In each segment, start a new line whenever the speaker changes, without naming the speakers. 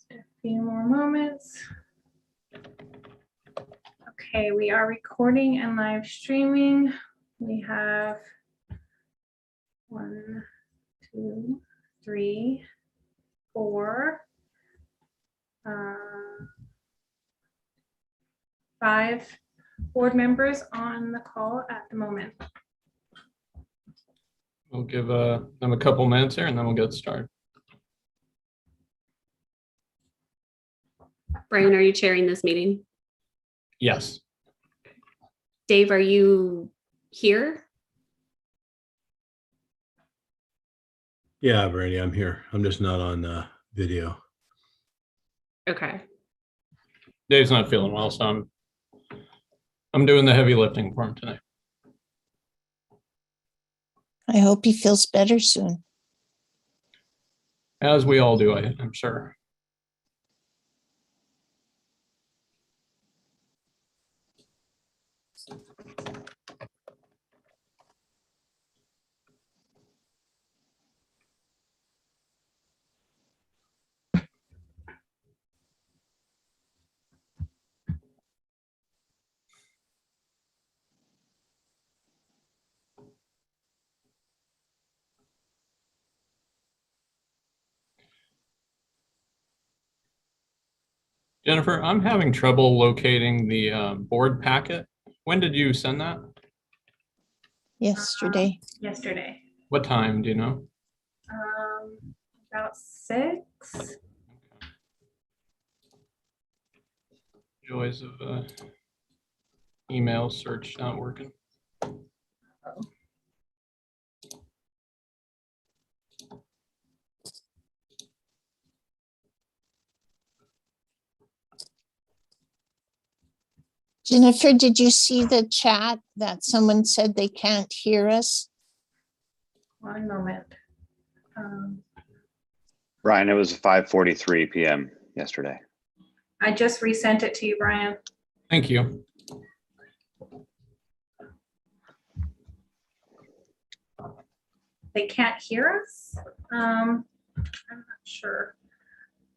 A few more moments. Okay, we are recording and live streaming. We have 1, 2, 3, 4, 5 board members on the call at the moment.
We'll give them a couple minutes here and then we'll get started.
Brian, are you chairing this meeting?
Yes.
Dave, are you here?
Yeah, Brandy, I'm here. I'm just not on video.
Okay.
Dave's not feeling well, so I'm doing the heavy lifting for him tonight.
I hope he feels better soon.
As we all do, I'm sure. Jennifer, I'm having trouble locating the board packet. When did you send that?
Yesterday.
Yesterday.
What time, do you know?
About 6.
Joys of email search not working.
Jennifer, did you see the chat that someone said they can't hear us?
One moment.
Brian, it was 5:43 p.m. yesterday.
I just resent it to you, Brian.
Thank you.
They can't hear us? I'm not sure.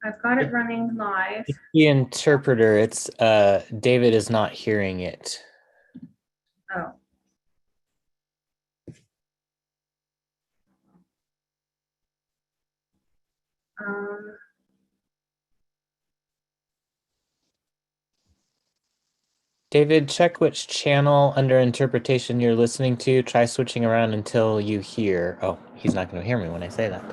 I've got it running live.
The interpreter, it's David is not hearing it.
Oh.
David, check which channel under interpretation you're listening to. Try switching around until you hear. Oh, he's not going to hear me when I say that.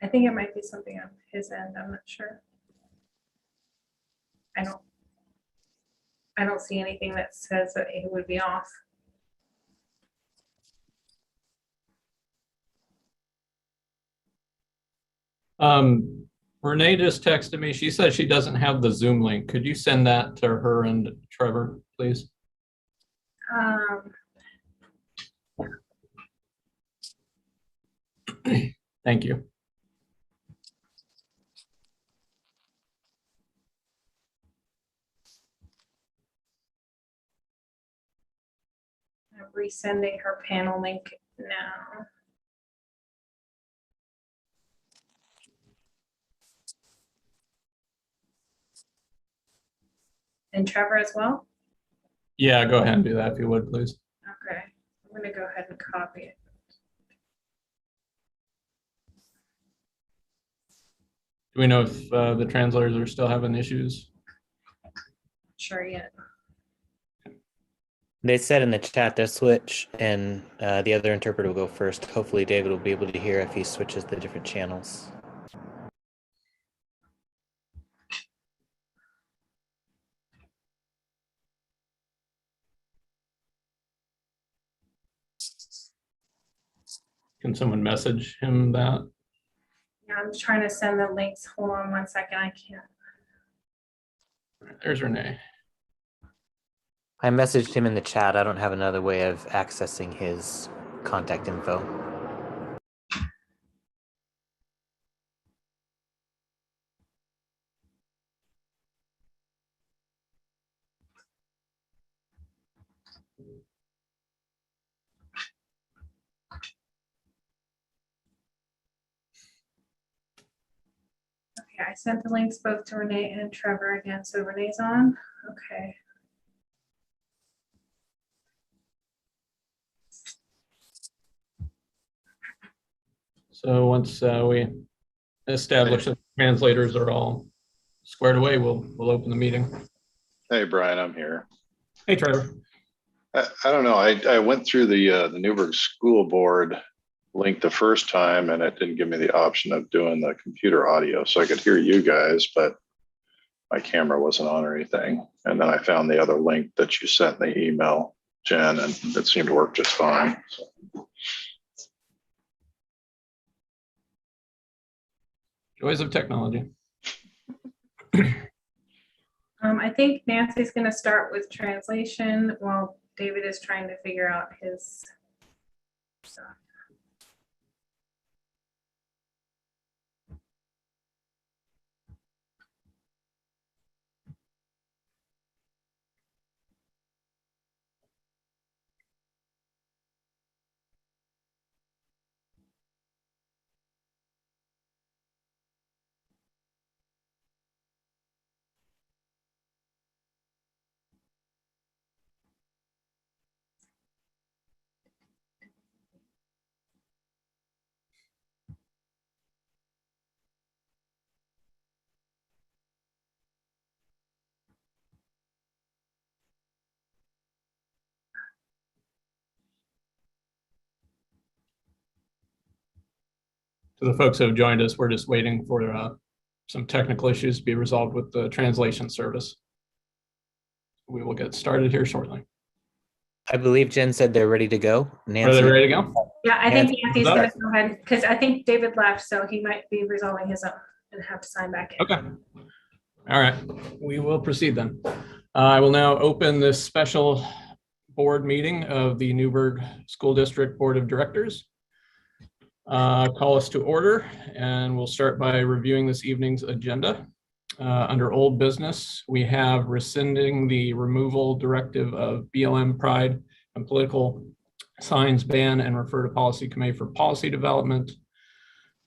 I think it might be something on his end. I'm not sure. I don't see anything that says that it would be off.
Renee just texted me. She says she doesn't have the Zoom link. Could you send that to her and Trevor, please? Thank you.
I'm resending her panel link now. And Trevor as well?
Yeah, go ahead and do that if you would, please.
Okay, I'm gonna go ahead and copy it.
Do we know if the translators are still having issues?
Sure yet.
They said in the chat they'll switch and the other interpreter will go first. Hopefully David will be able to hear if he switches the different channels.
Can someone message him that?
Yeah, I'm just trying to send the links. Hold on 1 second. I can't.
There's Renee.
I messaged him in the chat. I don't have another way of accessing his contact info.
Okay, I sent the links both to Renee and Trevor again, so Renee's on. Okay.
So once we establish that translators are all squared away, we'll open the meeting.
Hey, Brian, I'm here.
Hey, Trevor.
I don't know. I went through the Newberg School Board link the first time, and it didn't give me the option of doing the computer audio, so I could hear you guys, but my camera wasn't on or anything. And then I found the other link that you sent in the email, Jen, and it seemed to work just fine. So.
Joys of technology.
I think Nancy's going to start with translation while David is trying to figure out his stuff.
To the folks who have joined us, we're just waiting for some technical issues to be resolved with the translation service. We will get started here shortly.
I believe Jen said they're ready to go.
Are
Nancy,
they ready to go?
Yeah, I think
Nancy,
Nancy's
is that-
going to go ahead because I think David left, so he might be resolving his own and have to sign back in.
Okay. All right. We will proceed then. I will now open this special board meeting of the Newberg School District Board of Directors. Call us to order, and we'll start by reviewing this evening's agenda. Under old business, we have rescinding the removal directive of BLM pride and political signs ban and refer to policy committee for policy development,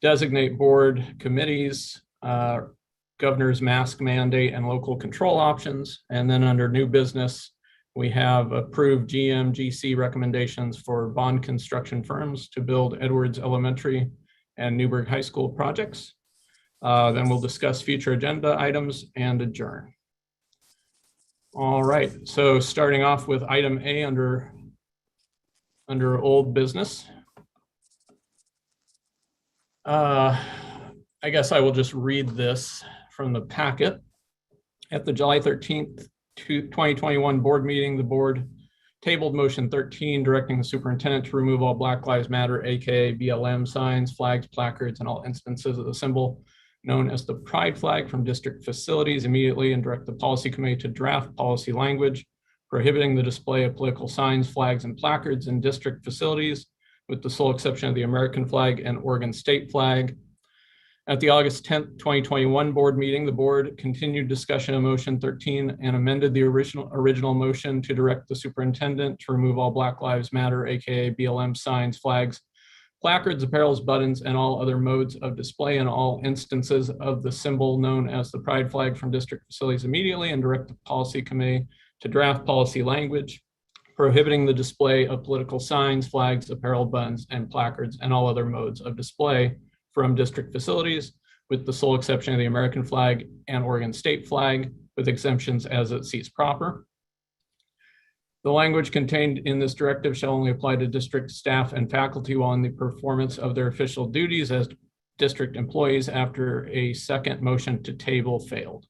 designate board committees, governor's mask mandate and local control options. And then under new business, we have approved GMGC recommendations for bond construction firms to build Edwards Elementary and Newberg High School projects. Then we'll discuss future agenda items and adjourn. All right, so starting off with item A under old business. I guess I will just read this from the packet. At the July 13th, 2021 board meeting, the board tabled motion 13, directing the superintendent to remove all Black Lives Matter, aka BLM signs, flags, placards, and all instances of the symbol known as the pride flag from district facilities immediately, and direct the policy committee to draft policy language prohibiting the display of political signs, flags, and placards in district facilities, with the sole exception of the American flag and Oregon state flag. At the August 10th, 2021 board meeting, the board continued discussion of motion 13 and amended the original motion to direct the superintendent to remove all Black Lives Matter, aka BLM signs, flags, placards, apparels, buttons, and all other modes of display in all instances of the symbol known as the pride flag from district facilities immediately, and direct the policy committee to draft policy language prohibiting the display of political signs, flags, apparel, buttons, and placards, and all other modes of display from district facilities, with the sole exception of the American flag and Oregon state flag, with exemptions as it sees proper. The language contained in this directive shall only apply to district staff and faculty while in the performance of their official duties as district employees after a second motion to table failed.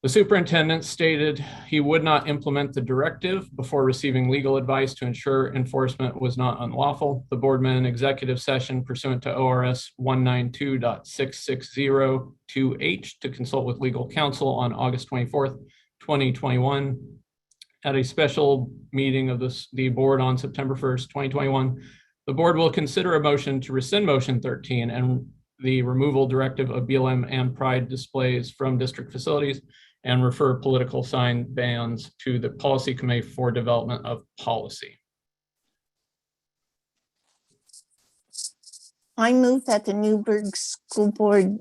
The superintendent stated he would not implement the directive before receiving legal advice to ensure enforcement was not unlawful. The board met an executive session pursuant to ORS 192.6602H to consult with legal counsel on August 24th, 2021. At a special meeting of the board on September 1st, 2021, the board will consider a motion to rescind motion 13 and the removal directive of BLM and pride displays from district facilities and refer political sign bans to the policy committee for development of policy.
I move that the Newberg School Board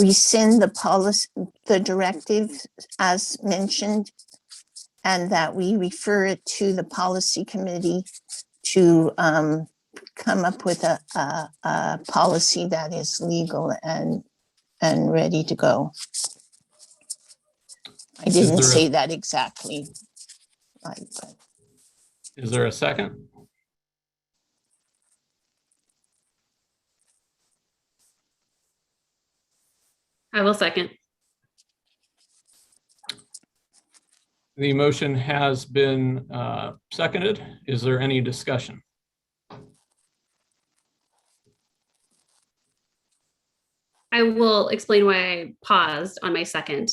rescind the policy, the directive as mentioned, and that we refer it to the policy committee to come up with a policy that is legal and ready to go. I didn't
there a-
say that exactly. Right, but
Is there a second?
I will second.
The motion has been seconded. Is there any discussion?
I will explain why I paused on my second.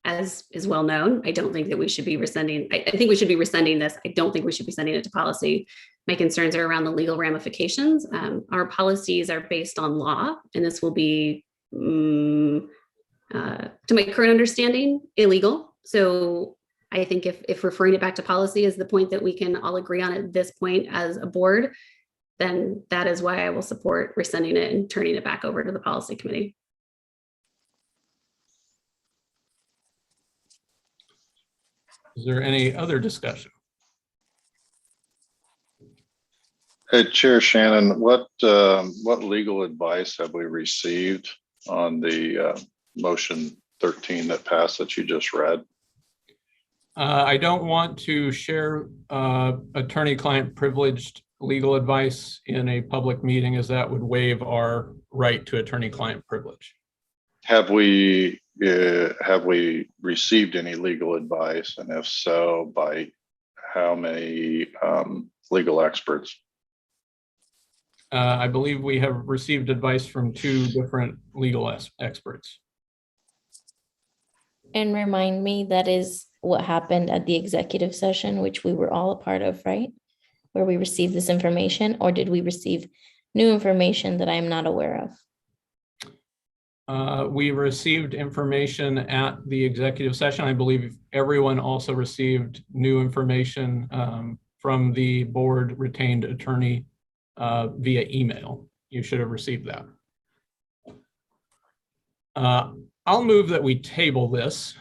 As is well known, I don't think that we should be rescinding. I think we should be rescinding this. I don't think we should be sending it to policy. My concerns are around the legal ramifications. Our policies are based on law, and this will be, to my current understanding, illegal. So I think if referring it back to policy is the point that we can all agree on at this point as a board, then that is why I will support rescinding it and turning it back over to the policy committee.
Is there any other discussion?
Chair Shannon, what legal advice have we received on the motion 13 that passed that you just read?
I don't want to share attorney-client privileged legal advice in a public meeting, as that would waive our right to attorney-client privilege.
Have we received any legal advice, and if so, by how many legal experts?
I believe we have received advice from 2 different legal experts.
And remind me, that is what happened at the executive session, which we were all a part of, right? Where we received this information, or did we receive new information that I'm not aware of?
We received information at the executive session. I believe everyone also received new information from the board retained attorney via email. You should have received that. I'll move that we table this.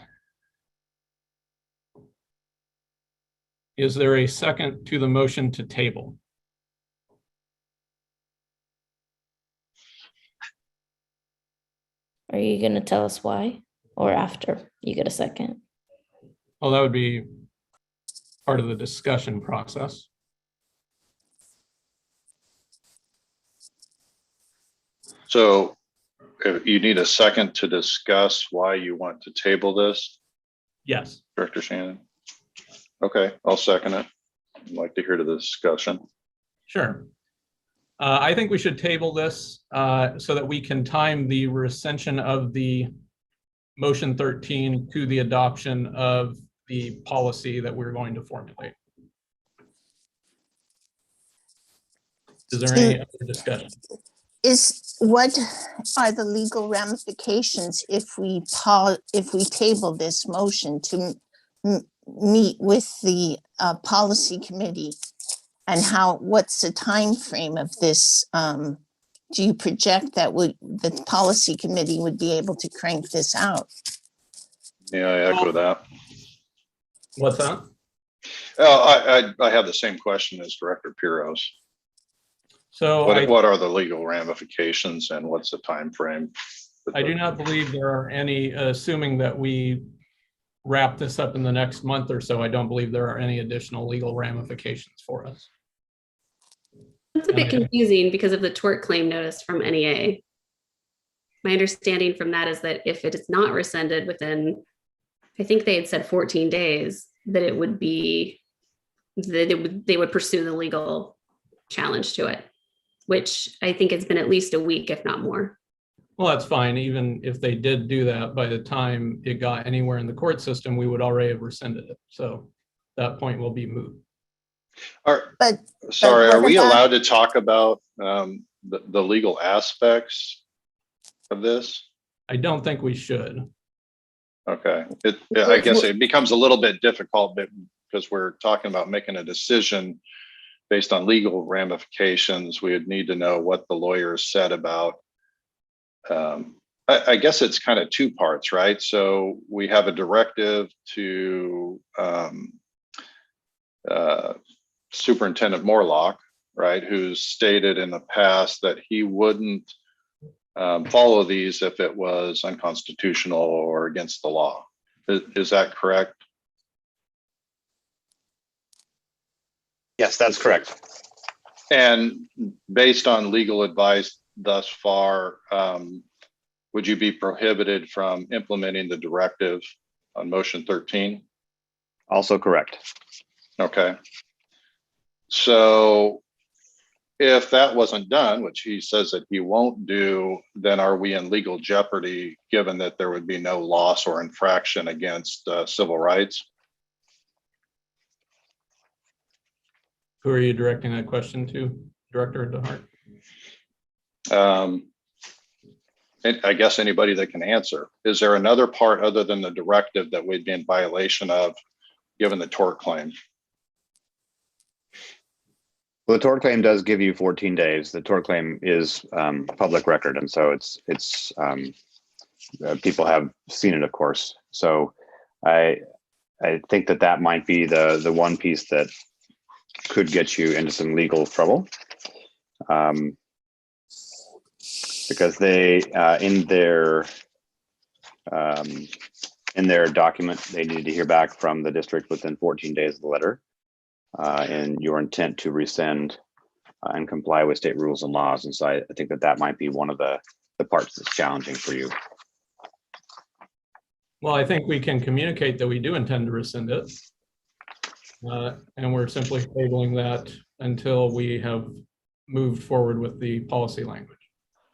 Is there a second to the motion to table?
Are you going to tell us why, or after you get a second?
Well, that would be part of the discussion process.
So if you need a second to discuss why you want to table this,
Yes.
Director Shannon? Okay, I'll second it. I'd like to hear the discussion.
Sure. I think we should table this so that we can time the recension of the motion 13 to the adoption of the policy that we're going to formulate. Is there any other discussion?
What are the legal ramifications if we table this motion to meet with the policy committee? And what's the time frame of this? Do you project that the policy committee would be able to crank this out?
Yeah, I echo that.
What's that?
I have the same question as Director Piros.
So
What are the legal ramifications and what's the time frame?
I do not believe there are any, assuming that we wrap this up in the next month or so, I don't believe there are any additional legal ramifications for us.
It's a bit confusing because of the tort claim notice from NEA. My understanding from that is that if it is not rescinded within, I think they had said 14 days, that it would be, that they would pursue the legal challenge to it, which I think it's been at least a week, if not more.
Well, that's fine. Even if they did do that, by the time it got anywhere in the court system, we would already have rescinded it. So that point will be moot.
Sorry,
what
are we
about-
allowed to talk about the legal aspects of this?
I don't think we should.
Okay, I guess it becomes a little bit difficult because we're talking about making a decision based on legal ramifications, we would need to know what the lawyers said about, I guess it's kind of two parts, right? So we have a directive to Superintendent Morlock, right, who's stated in the past that he wouldn't follow these if it was unconstitutional or against the law. Is that correct?
Yes, that's correct.
And based on legal advice thus far, would you be prohibited from implementing the directive on motion 13?
Also correct.
Okay. So if that wasn't done, which he says that he won't do, then are we in legal jeopardy given that there would be no loss or infraction against civil rights?
Who are you directing that question to, Director DeHart?
I guess anybody that can answer. Is there another part other than the directive that we'd be in violation of given the tort claim?
Well, the tort claim does give you 14 days. The tort claim is public record, and so it's people have seen it, of course. So I think that might be the one piece that could get you into some legal trouble, because they in their document they need to hear back from the district within 14 days of the letter. And your intent to rescind and comply with state rules and laws. And so I think that might be one of the parts that's challenging for you.
Well, I think we can communicate that we do intend to rescind it. And we're simply tabling that until we have moved forward with the policy language.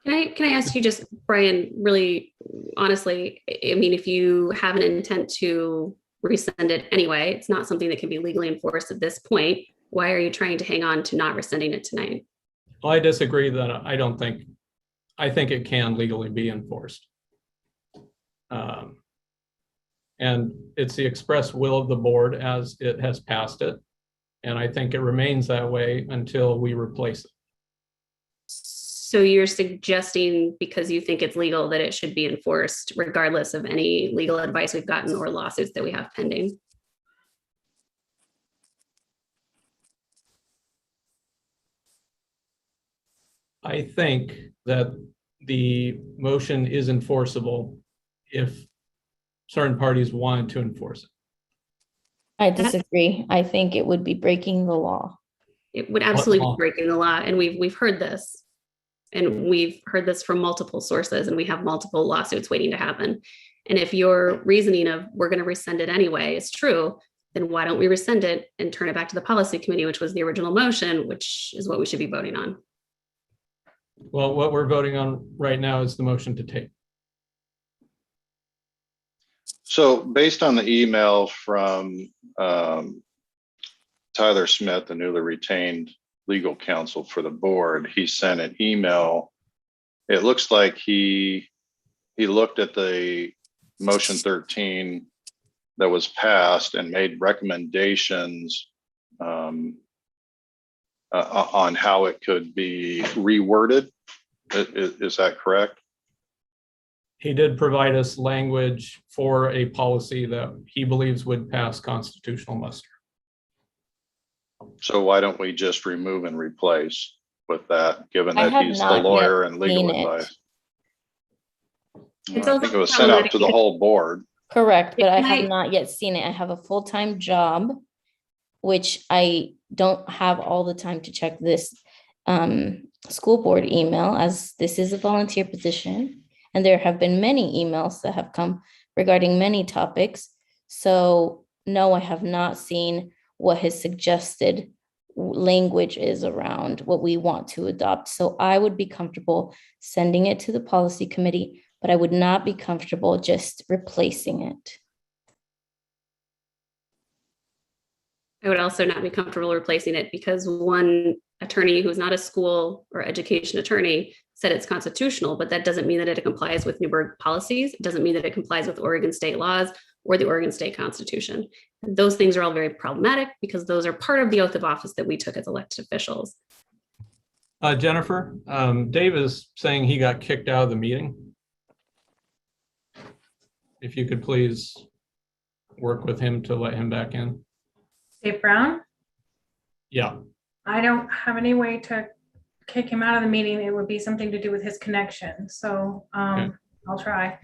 Can I ask you just, Brian, really honestly, I mean, if you have an intent to rescind it anyway, it's not something that can be legally enforced at this point. Why are you trying to hang on to not rescinding it tonight?
Well, I disagree that I think it can legally be enforced. And it's the express will of the board as it has passed it. And I think it remains that way until we replace it.
So you're suggesting because you think it's legal that it should be enforced regardless of any legal advice we've gotten or lawsuits that we have pending?
I think that the motion is enforceable if certain parties wanted to enforce it.
I disagree. I think it would be breaking the law.
It would absolutely
law?
be breaking the law. And we've heard this. And we've heard this from multiple sources, and we have multiple lawsuits waiting to happen. And if your reasoning of we're going to rescind it anyway is true, then why don't we rescind it and turn it back to the policy committee, which was the original motion, which is what we should be voting on?
Well, what we're voting on right now is the motion to table.
So based on the email from Tyler Smith, the newly retained legal counsel for the board, he sent an email. It looks like he looked at the motion 13 that was passed and made recommendations on how it could be reworded. Is that correct?
He did provide us language for a policy that he believes would pass constitutional muster.
So why don't we just remove and replace with that, given
I
that
have
he's the
not
lawyer
yet
and legal
seen it.
advice?
It's
I
also
think it was sent out to the
problematic.
whole board.
Correct, but I
Can I-
have not yet seen it. I have a full-time job, which I don't have all the time to check this school board email, as this is a volunteer position. And there have been many emails that have come regarding many topics. So no, I have not seen what his suggested language is around what we want to adopt. So I would be comfortable sending it to the policy committee, but I would not be comfortable just replacing it.
I would also not be comfortable replacing it because one attorney who's not a school or education attorney said it's constitutional, but that doesn't mean that it complies with Newberg policies. It doesn't mean that it complies with Oregon state laws or the Oregon State Constitution. Those things are all very problematic because those are part of the oath of office that we took as elected officials.
Jennifer, Dave is saying he got kicked out of the meeting. If you could please work with him to let him back in.
Dave Brown?
Yeah.
I don't have any way to kick him out of the meeting. It would be something to do with his connection. So
Okay.
I'll try.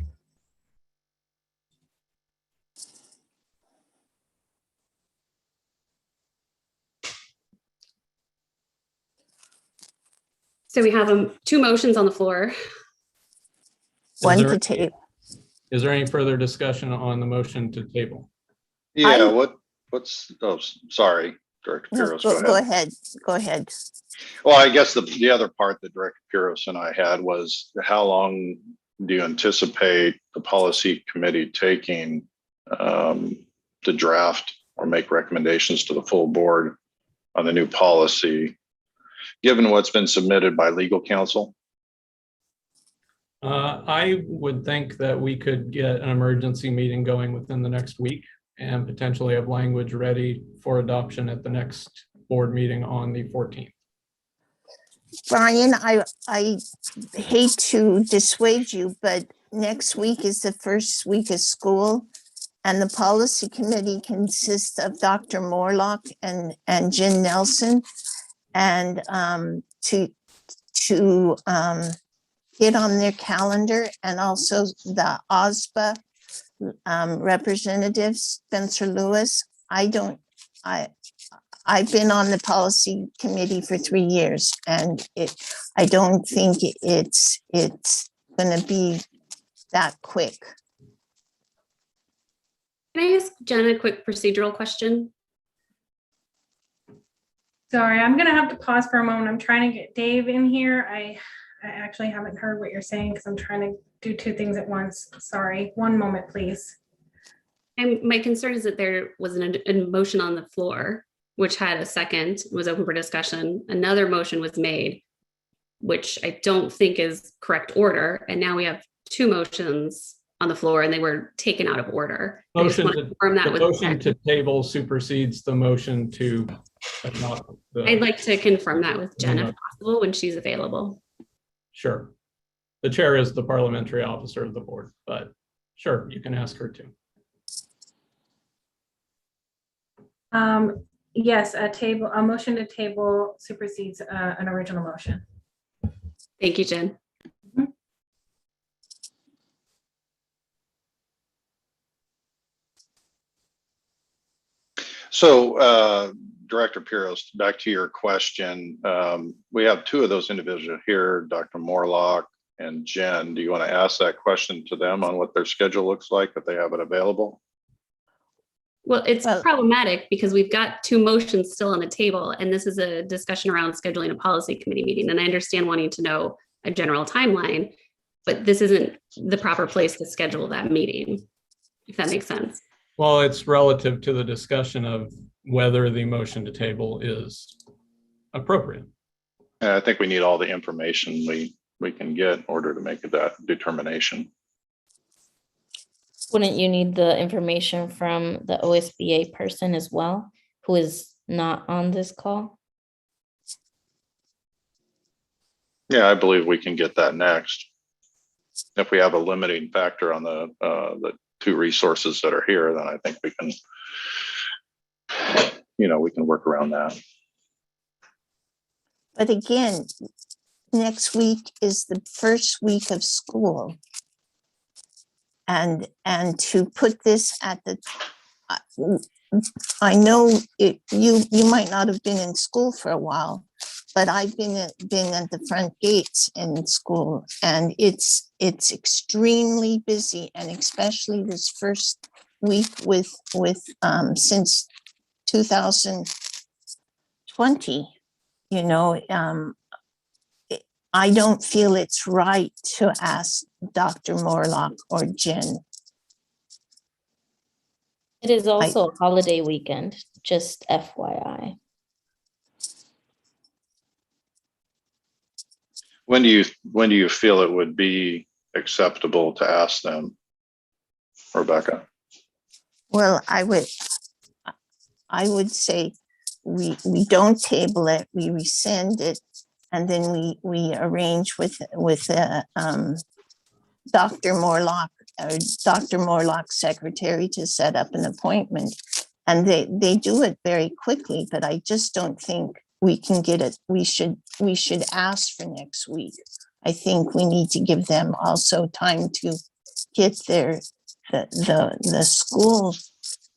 So we have two motions on the floor.
One
there
to
any-
table.
Is there any further discussion on the motion to table?
Yeah,
I-
what's, oh, sorry, Director
No,
Piros,
go ahead. Go ahead.
Well, I guess the other part that Director Piros and I had was, how long do you anticipate the policy committee taking to draft or make recommendations to the full board on the new policy, given what's been submitted by legal counsel?
I would think that we could get an emergency meeting going within the next week and potentially have language ready for adoption at the next board meeting on the 14th.
Brian, I hate to dissuade you, but next week is the first week of school. And the policy committee consists of Dr. Morlock and Jen Nelson. And to get on their calendar, and also the OSBA representative, Spencer Lewis. I've been on the policy committee for 3 years, and I don't think it's gonna be that quick.
Can I ask Jen a quick procedural question?
Sorry, I'm gonna have to pause for a moment. I'm trying to get Dave in here. I actually haven't heard what you're saying because I'm trying to do two things at once. Sorry, one moment, please.
And my concern is that there was a motion on the floor, which had a second, was open for discussion. Another motion was made, which I don't think is correct order. And now we have two motions on the floor and they were taken out of order. I just want to confirm that
The
with
motion
Jen.
to table supersedes the motion to adopt the.
I'd like to confirm that with Jen if possible when she's available.
Sure. The chair is the parliamentary officer of the board, but sure, you can ask her to.
Yes, a motion to table supersedes an original motion.
Thank you, Jen.
So Director Piros, back to your question. We have two of those individuals here, Dr. Morlock and Jen. Do you want to ask that question to them on what their schedule looks like, if they have it available?
Well, it's problematic because we've got two motions still on the table, and this is a discussion around scheduling a policy committee meeting. And I understand wanting to know a general timeline, but this isn't the proper place to schedule that meeting, if that makes sense.
Well, it's relative to the discussion of whether the motion to table is appropriate.
And I think we need all the information we can get in order to make that determination.
Wouldn't you need the information from the OSBA person as well, who is not on this call?
Yeah, I believe we can get that next. If we have a limiting factor on the two resources that are here, then I think we can, we can work around that.
But again, next week is the first week of school. And to put this at the, I know you might not have been in school for a while, but I've been at the front gates in school, and it's extremely busy, and especially this first week with since 2020, I don't feel it's right to ask Dr. Morlock or Jen.
It is also a holiday weekend, just FYI.
When do you feel it would be acceptable to ask them, Rebecca?
Well, I would say we don't table it, we rescind it, and then we arrange with Dr. Morlock, or Dr. Morlock's secretary to set up an appointment. And they do it very quickly, but I just don't think we can get it. We should ask for next week. I think we need to give them also time to get the school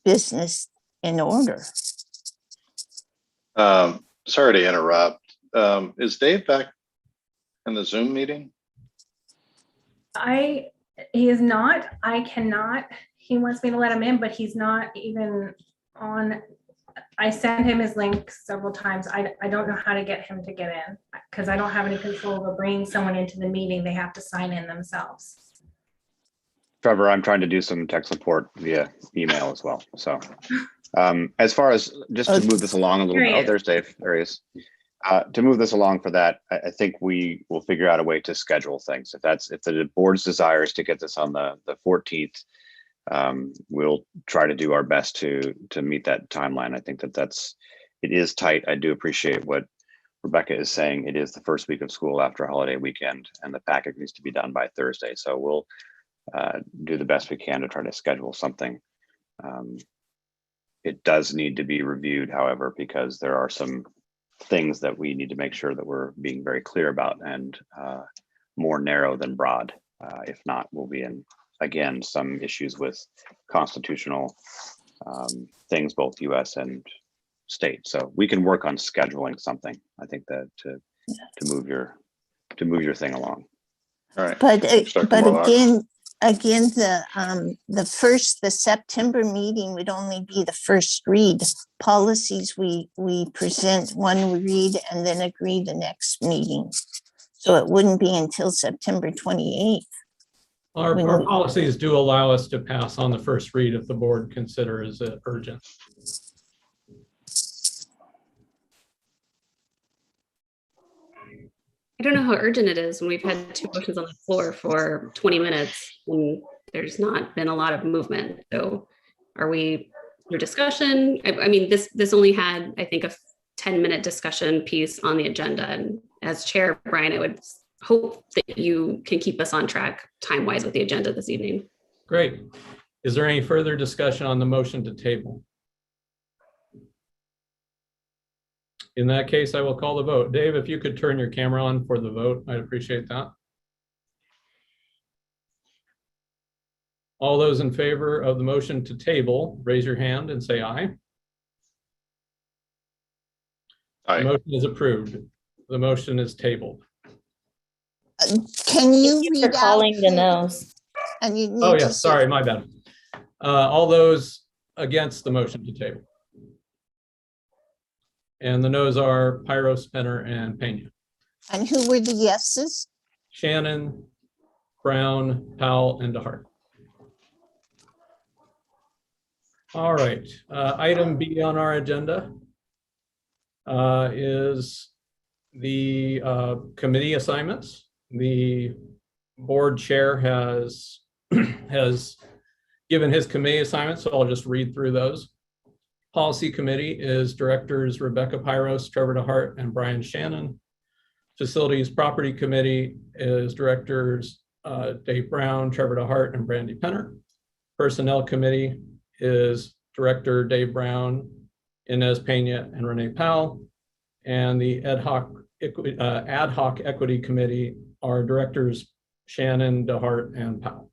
business in order.
Sorry to interrupt. Is Dave back in the Zoom meeting?
He is not. I cannot. He wants me to let him in, but he's not even on. I sent him his link several times. I don't know how to get him to get in because I don't have any control over bringing someone into the meeting. They have to sign in themselves.
Trevor, I'm trying to do some tech support via email as well. So as far as just to move this along a little bit, oh, there's Dave, there he is. To move this along for that, I think we will figure out a way to schedule things. If the board's desire is to get this on the 14th, we'll try to do our best to meet that timeline. I think it is tight. I do appreciate what Rebecca is saying. It is the first week of school after a holiday weekend, and the packet needs to be done by Thursday. So we'll do the best we can to try to schedule something. It does need to be reviewed, however, because there are some things that we need to make sure that we're being very clear about, and more narrow than broad. If not, we'll be in, again, some issues with constitutional things, both US and state. So we can work on scheduling something. I think that to move your thing along.
All right.
But again, the September meeting would only be the first read. Policies we present one read and then agree the next meeting. So it wouldn't be until September 28th.
Our policies do allow us to pass on the first read if the board considers it urgent.
I don't know how urgent it is when we've had two motions on the floor for 20 minutes and there's not been a lot of movement. So are we through discussion? I mean, this only had, I think, a 10-minute discussion piece on the agenda. And as chair, Brian, I would hope that you can keep us on track time-wise with the agenda this evening.
Great. Is there any further discussion on the motion to table? In that case, I will call the vote. Dave, if you could turn your camera on for the vote, I'd appreciate that. All those in favor of the motion to table, raise your hand and say aye.
Aye.
The motion is approved. The motion is tabled.
Can you
Thank you
read
for calling
out
the
who-
no's?
And you need
Oh, yeah,
to
sorry, my bad. All those against the motion to table. And the no's are Pyro, Spinner, and Pena.
And who were the yeses?
Shannon, Brown, Powell, and DeHart. All right, item B on our agenda is the committee assignments. The board chair has given his committee assignments, so I'll just read through those. Policy committee is directors Rebecca Pyros, Trevor DeHart, and Brian Shannon. Facilities property committee is directors Dave Brown, Trevor DeHart, and Brandy Penner. Personnel committee is director Dave Brown, Inez Pena, and Renee Powell. And the ad hoc equity committee are directors Shannon, DeHart, and Powell.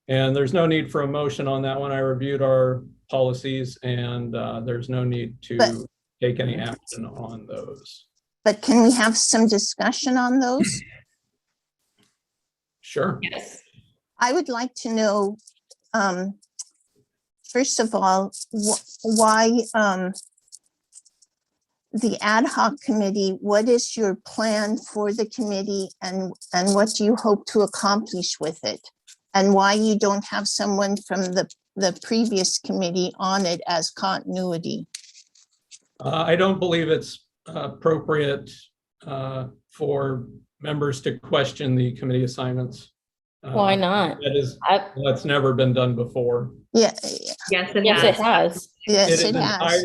And there's no need for a motion on that one. I reviewed our policies and there's no need to take any action on those.
But can we have some discussion on those?
Sure.
Yes.
I would like to know, first of all, why the ad hoc committee, what is your plan for the committee and what do you hope to accomplish with it? And why you don't have someone from the previous committee on it as continuity?
I don't believe it's appropriate for members to question the committee assignments.
Why not?
That's never been done before.
Yeah,
Yes, it
Yes,
has.
it has.
yes, it has.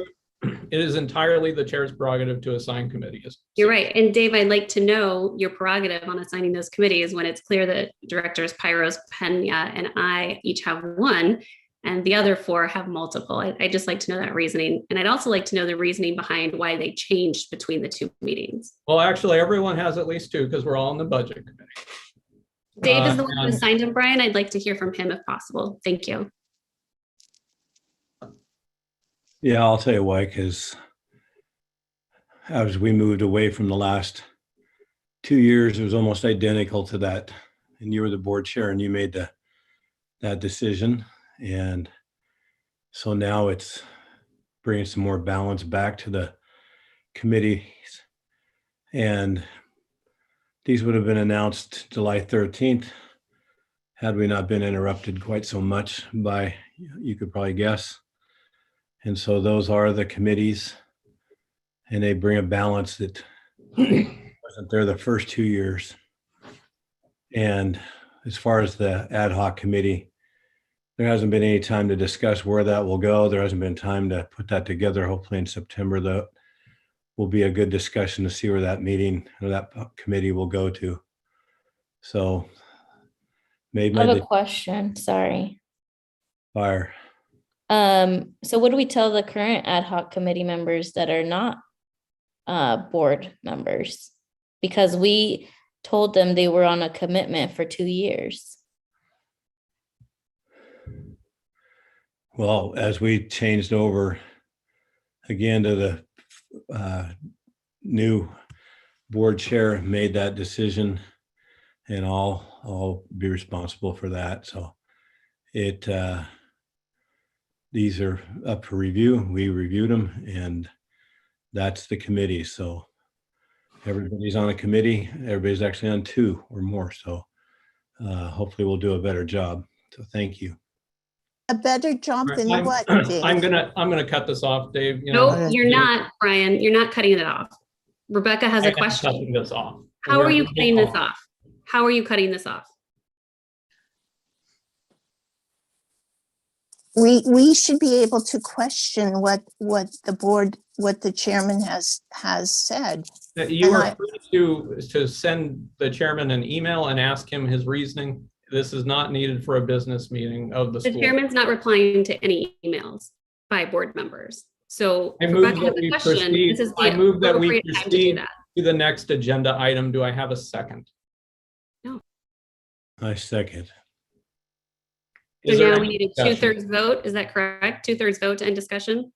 It is entirely the chair's prerogative to assign committees.
You're right. And Dave, I'd like to know your prerogative on assigning those committees when it's clear that directors Pyros, Pena, and I each have one, and the other four have multiple. I'd just like to know that reasoning. And I'd also like to know the reasoning behind why they changed between the two meetings.
Well, actually, everyone has at least two because we're all in the budget committee.
Dave is the one who
and-
assigned him, Brian. I'd like to hear from him if possible. Thank you.
Yeah, I'll tell you why, because as we moved away from the last 2 years, it was almost identical to that. And you were the board chair and you made that decision. And so now it's bringing some more balance back to the committees. And these would have been announced July 13th had we not been interrupted quite so much by, you could probably guess. And so those are the committees, and they bring a balance that wasn't there the first 2 years. And as far as the ad hoc committee, there hasn't been any time to discuss where that will go. There hasn't been time to put that together. Hopefully in September, that will be a good discussion to see where that meeting or that committee will go to. So maybe
I have a question, sorry.
fire.
So what do we tell the current ad hoc committee members that are not board members? Because we told them they were on a commitment for 2 years.
Well, as we changed over again to the new board chair made that decision, and I'll be responsible for that. So these are up for review. We reviewed them, and that's the committee. So everybody's on a committee. Everybody's actually on two or more. So hopefully we'll do a better job. So thank you.
A better job than
I'm-
what, Dave?
I'm gonna cut this off, Dave. You
No,
know,
you're not, Brian. You're not cutting it off. Rebecca has
I
a
am
question.
cutting this off.
How are
We're
you
moving
cutting this
on.
off? How are you cutting this off?
We should be able to question what the chairman has said.
That you
And
are
I-
free to send the chairman an email and ask him his reasoning. This is not needed for a business meeting of the
The
school.
chairman's not replying to any emails by board members. So
I move
Rebecca has
that
a
we
question.
proceed.
This is
I
the
move that we
appropriate time to do
proceed
that.
to the next agenda item. Do I have a second?
I second.
So
Is there
now
any
we need a
discussion?
2/3 vote. Is that correct? 2/3 vote to end discussion?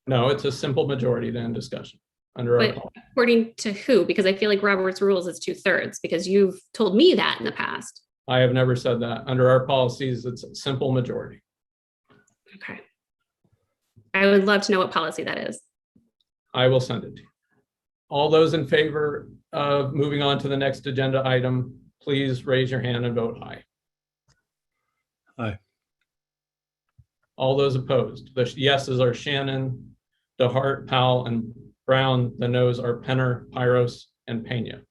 No, it's a simple majority to end discussion under our
But
policy.
according to who? Because I feel like Robert's rules is 2/3 because you've told me that in the past.
I have never said that. Under our policies, it's a simple majority.
Okay. I would love to know what policy that is.
I will send it to you. All those in favor of moving on to the next agenda item, please raise your hand and vote aye.
Aye.
All those opposed, the yeses are Shannon, DeHart, Powell, and Brown. The noes are Penner, Pyros, and Pena.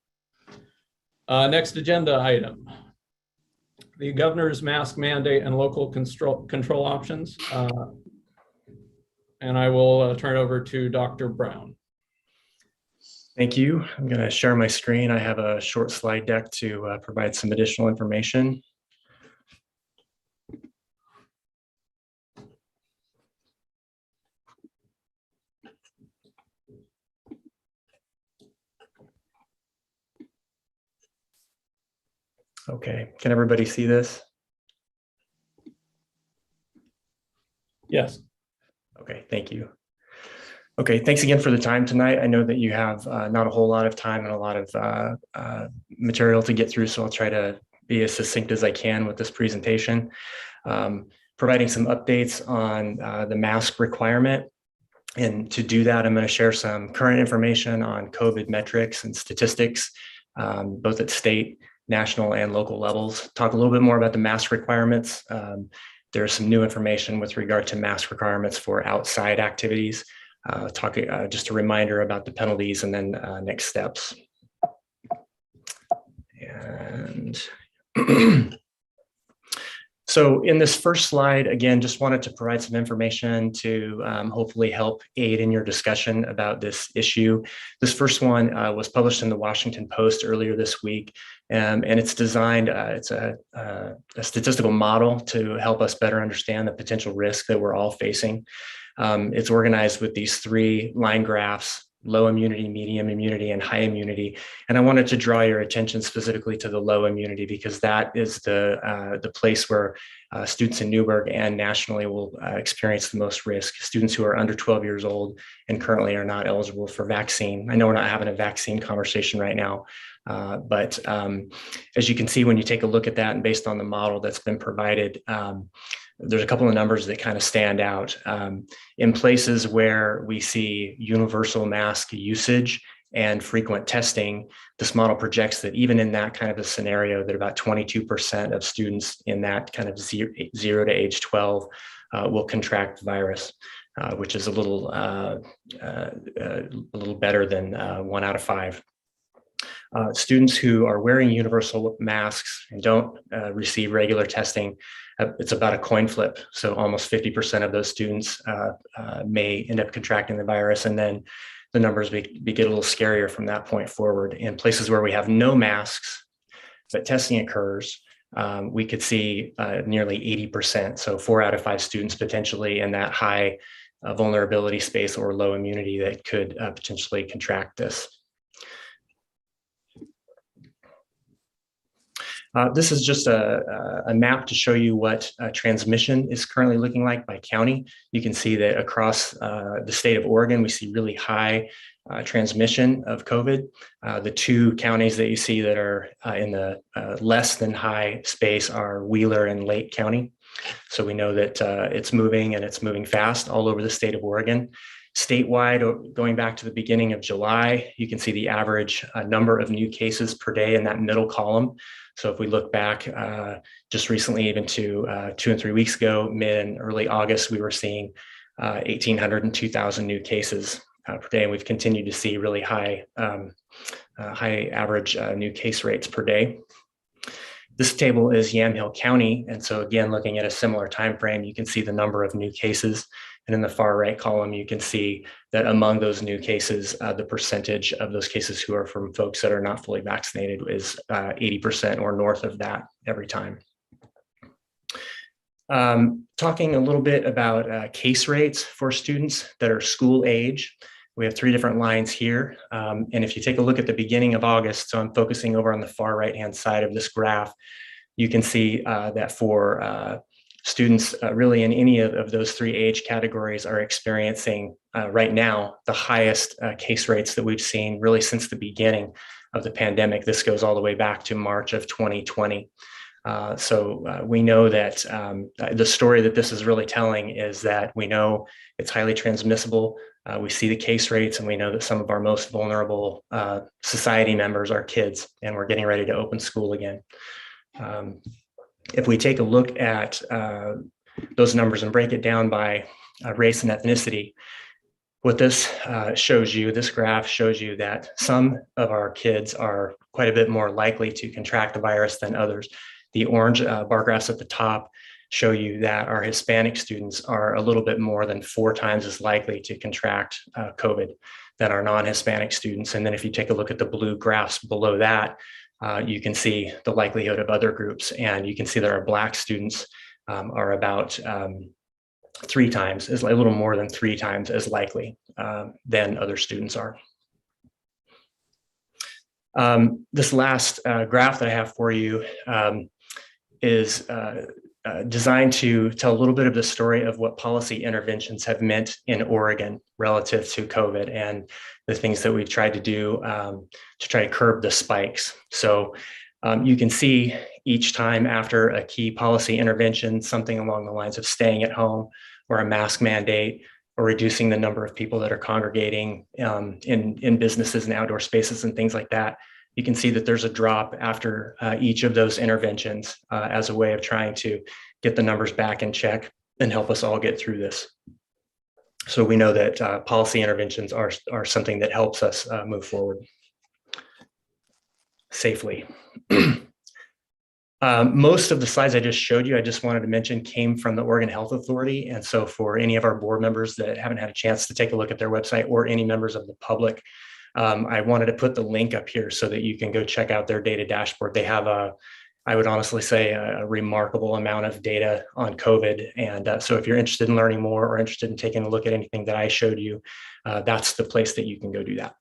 Next agenda item. The governor's mask mandate and local control options. And I will turn it over to Dr. Brown.
Thank you. I'm going to share my screen. I have a short slide deck to provide some additional information. Okay, can everybody see this?
Yes.
Okay, thank you. Okay, thanks again for the time tonight. I know that you have not a whole lot of time and a lot of material to get through, so I'll try to be as succinct as I can with this presentation. Providing some updates on the mask requirement. And to do that, I'm going to share some current information on COVID metrics and statistics, both at state, national, and local levels. Talk a little bit more about the mask requirements. There's some new information with regard to mask requirements for outside activities. Just a reminder about the penalties and then next steps. And So in this first slide, again, just wanted to provide some information to hopefully help aid in your discussion about this issue. This first one was published in the Washington Post earlier this week, and it's designed, it's a statistical model to help us better understand the potential risk that we're all facing. It's organized with these 3 line graphs: low immunity, medium immunity, and high immunity. And I wanted to draw your attention specifically to the low immunity, because that is the place where students in Newberg and nationally will experience the most risk. Students who are under 12 years old and currently are not eligible for vaccine. I know we're not having a vaccine conversation right now, but as you can see, when you take a look at that and based on the model that's been provided, there's a couple of numbers that kind of stand out. In places where we see universal mask usage and frequent testing, this model projects that even in that kind of a scenario, that about 22% of students in that kind of 0 to age 12 will contract the virus, which is a little better than 1 out of 5. Students who are wearing universal masks and don't receive regular testing, it's about a coin flip. So almost 50% of those students may end up contracting the virus. And then the numbers get a little scarier from that point forward. In places where we have no masks, but testing occurs, we could see nearly 80%. So 4 out of 5 students potentially in that high vulnerability space or low immunity that could potentially contract this. This is just a map to show you what transmission is currently looking like by county. You can see that across the state of Oregon, we see really high transmission of COVID. The 2 counties that you see that are in the less than high space are Wheeler and Lake County. So we know that it's moving, and it's moving fast all over the state of Oregon. Statewide, going back to the beginning of July, you can see the average number of new cases per day in that middle column. So if we look back just recently, even to 2 and 3 weeks ago, mid and early August, we were seeing 1,800 and 2,000 new cases per day. And we've continued to see really high average new case rates per day. This table is Yamhill County. And so again, looking at a similar time frame, you can see the number of new cases. And in the far right column, you can see that among those new cases, the percentage of those cases who are from folks that are not fully vaccinated is 80% or north of that every time. Talking a little bit about case rates for students that are school age. We have 3 different lines here. And if you take a look at the beginning of August, so I'm focusing over on the far right-hand side of this graph, you can see that for students really in any of those 3 age categories are experiencing right now the highest case rates that we've seen really since the beginning of the pandemic. This goes all the way back to March of 2020. So we know that the story that this is really telling is that we know it's highly transmissible. We see the case rates, and we know that some of our most vulnerable society members are kids, and we're getting ready to open school again. If we take a look at those numbers and break it down by race and ethnicity, what this shows you, this graph shows you that some of our kids are quite a bit more likely to contract the virus than others. The orange bar graphs at the top show you that our Hispanic students are a little bit more than 4 times as likely to contract COVID than our non-Hispanic students. And then if you take a look at the blue graphs below that, you can see the likelihood of other groups. And you can see that our Black students are about 3 times, is a little more than 3 times as likely than other students are. This last graph that I have for you is designed to tell a little bit of the story of what policy interventions have meant in Oregon relative to COVID and the things that we've tried to do to try to curb the spikes. So you can see each time after a key policy intervention, something along the lines of staying at home or a mask mandate or reducing the number of people that are congregating in businesses and outdoor spaces and things like that. You can see that there's a drop after each of those interventions as a way of trying to get the numbers back in check and help us all get through this. So we know that policy interventions are something that helps us move forward safely. Most of the slides I just showed you, I just wanted to mention, came from the Oregon Health Authority. And so for any of our board members that haven't had a chance to take a look at their website, or any members of the public, I wanted to put the link up here so that you can go check out their data dashboard. They have I would honestly say, a remarkable amount of data on COVID. And so if you're interested in learning more or interested in taking a look at anything that I showed you, that's the place that you can go do that.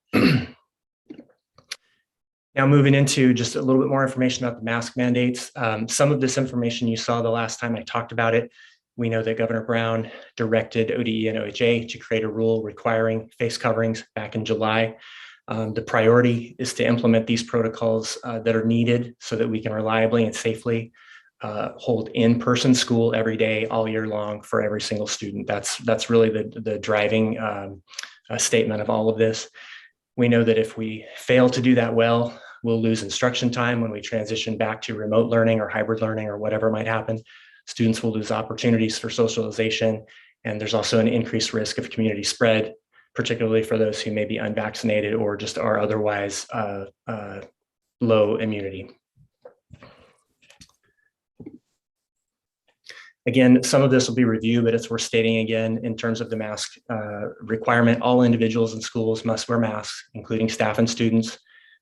Now moving into just a little bit more information about the mask mandates. Some of this information you saw the last time I talked about it. We know that Governor Brown directed ODE and OHA to create a rule requiring face coverings back in July. The priority is to implement these protocols that are needed so that we can reliably and safely hold in-person school every day, all year long, for every single student. That's really the driving statement of all of this. We know that if we fail to do that well, we'll lose instruction time when we transition back to remote learning or hybrid learning or whatever might happen. Students will lose opportunities for socialization, and there's also an increased risk of community spread, particularly for those who may be unvaccinated or just are otherwise low immunity. Again, some of this will be reviewed, but it's worth stating again, in terms of the mask requirement, all individuals in schools must wear masks, including staff and students,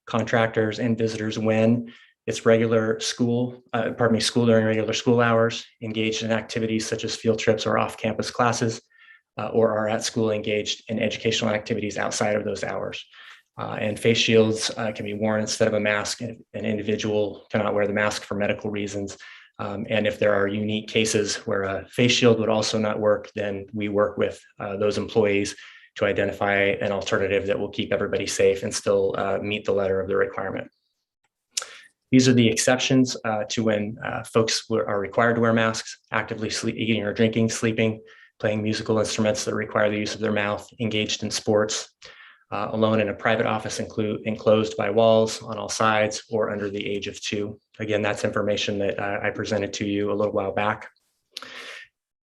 contractors and visitors, when it's regular school, school during regular school hours, engaged in activities such as field trips or off-campus classes, or are at school engaged in educational activities outside of those hours. And face shields can be worn instead of a mask. An individual cannot wear the mask for medical reasons. And if there are unique cases where a face shield would also not work, then we work with those employees to identify an alternative that will keep everybody safe and still meet the letter of the requirement. These are the exceptions to when folks are required to wear masks: actively eating or drinking, sleeping, playing musical instruments that require the use of their mouth, engaged in sports, alone in a private office enclosed by walls on all sides, or under the age of 2. Again, that's information that I presented to you a little while back.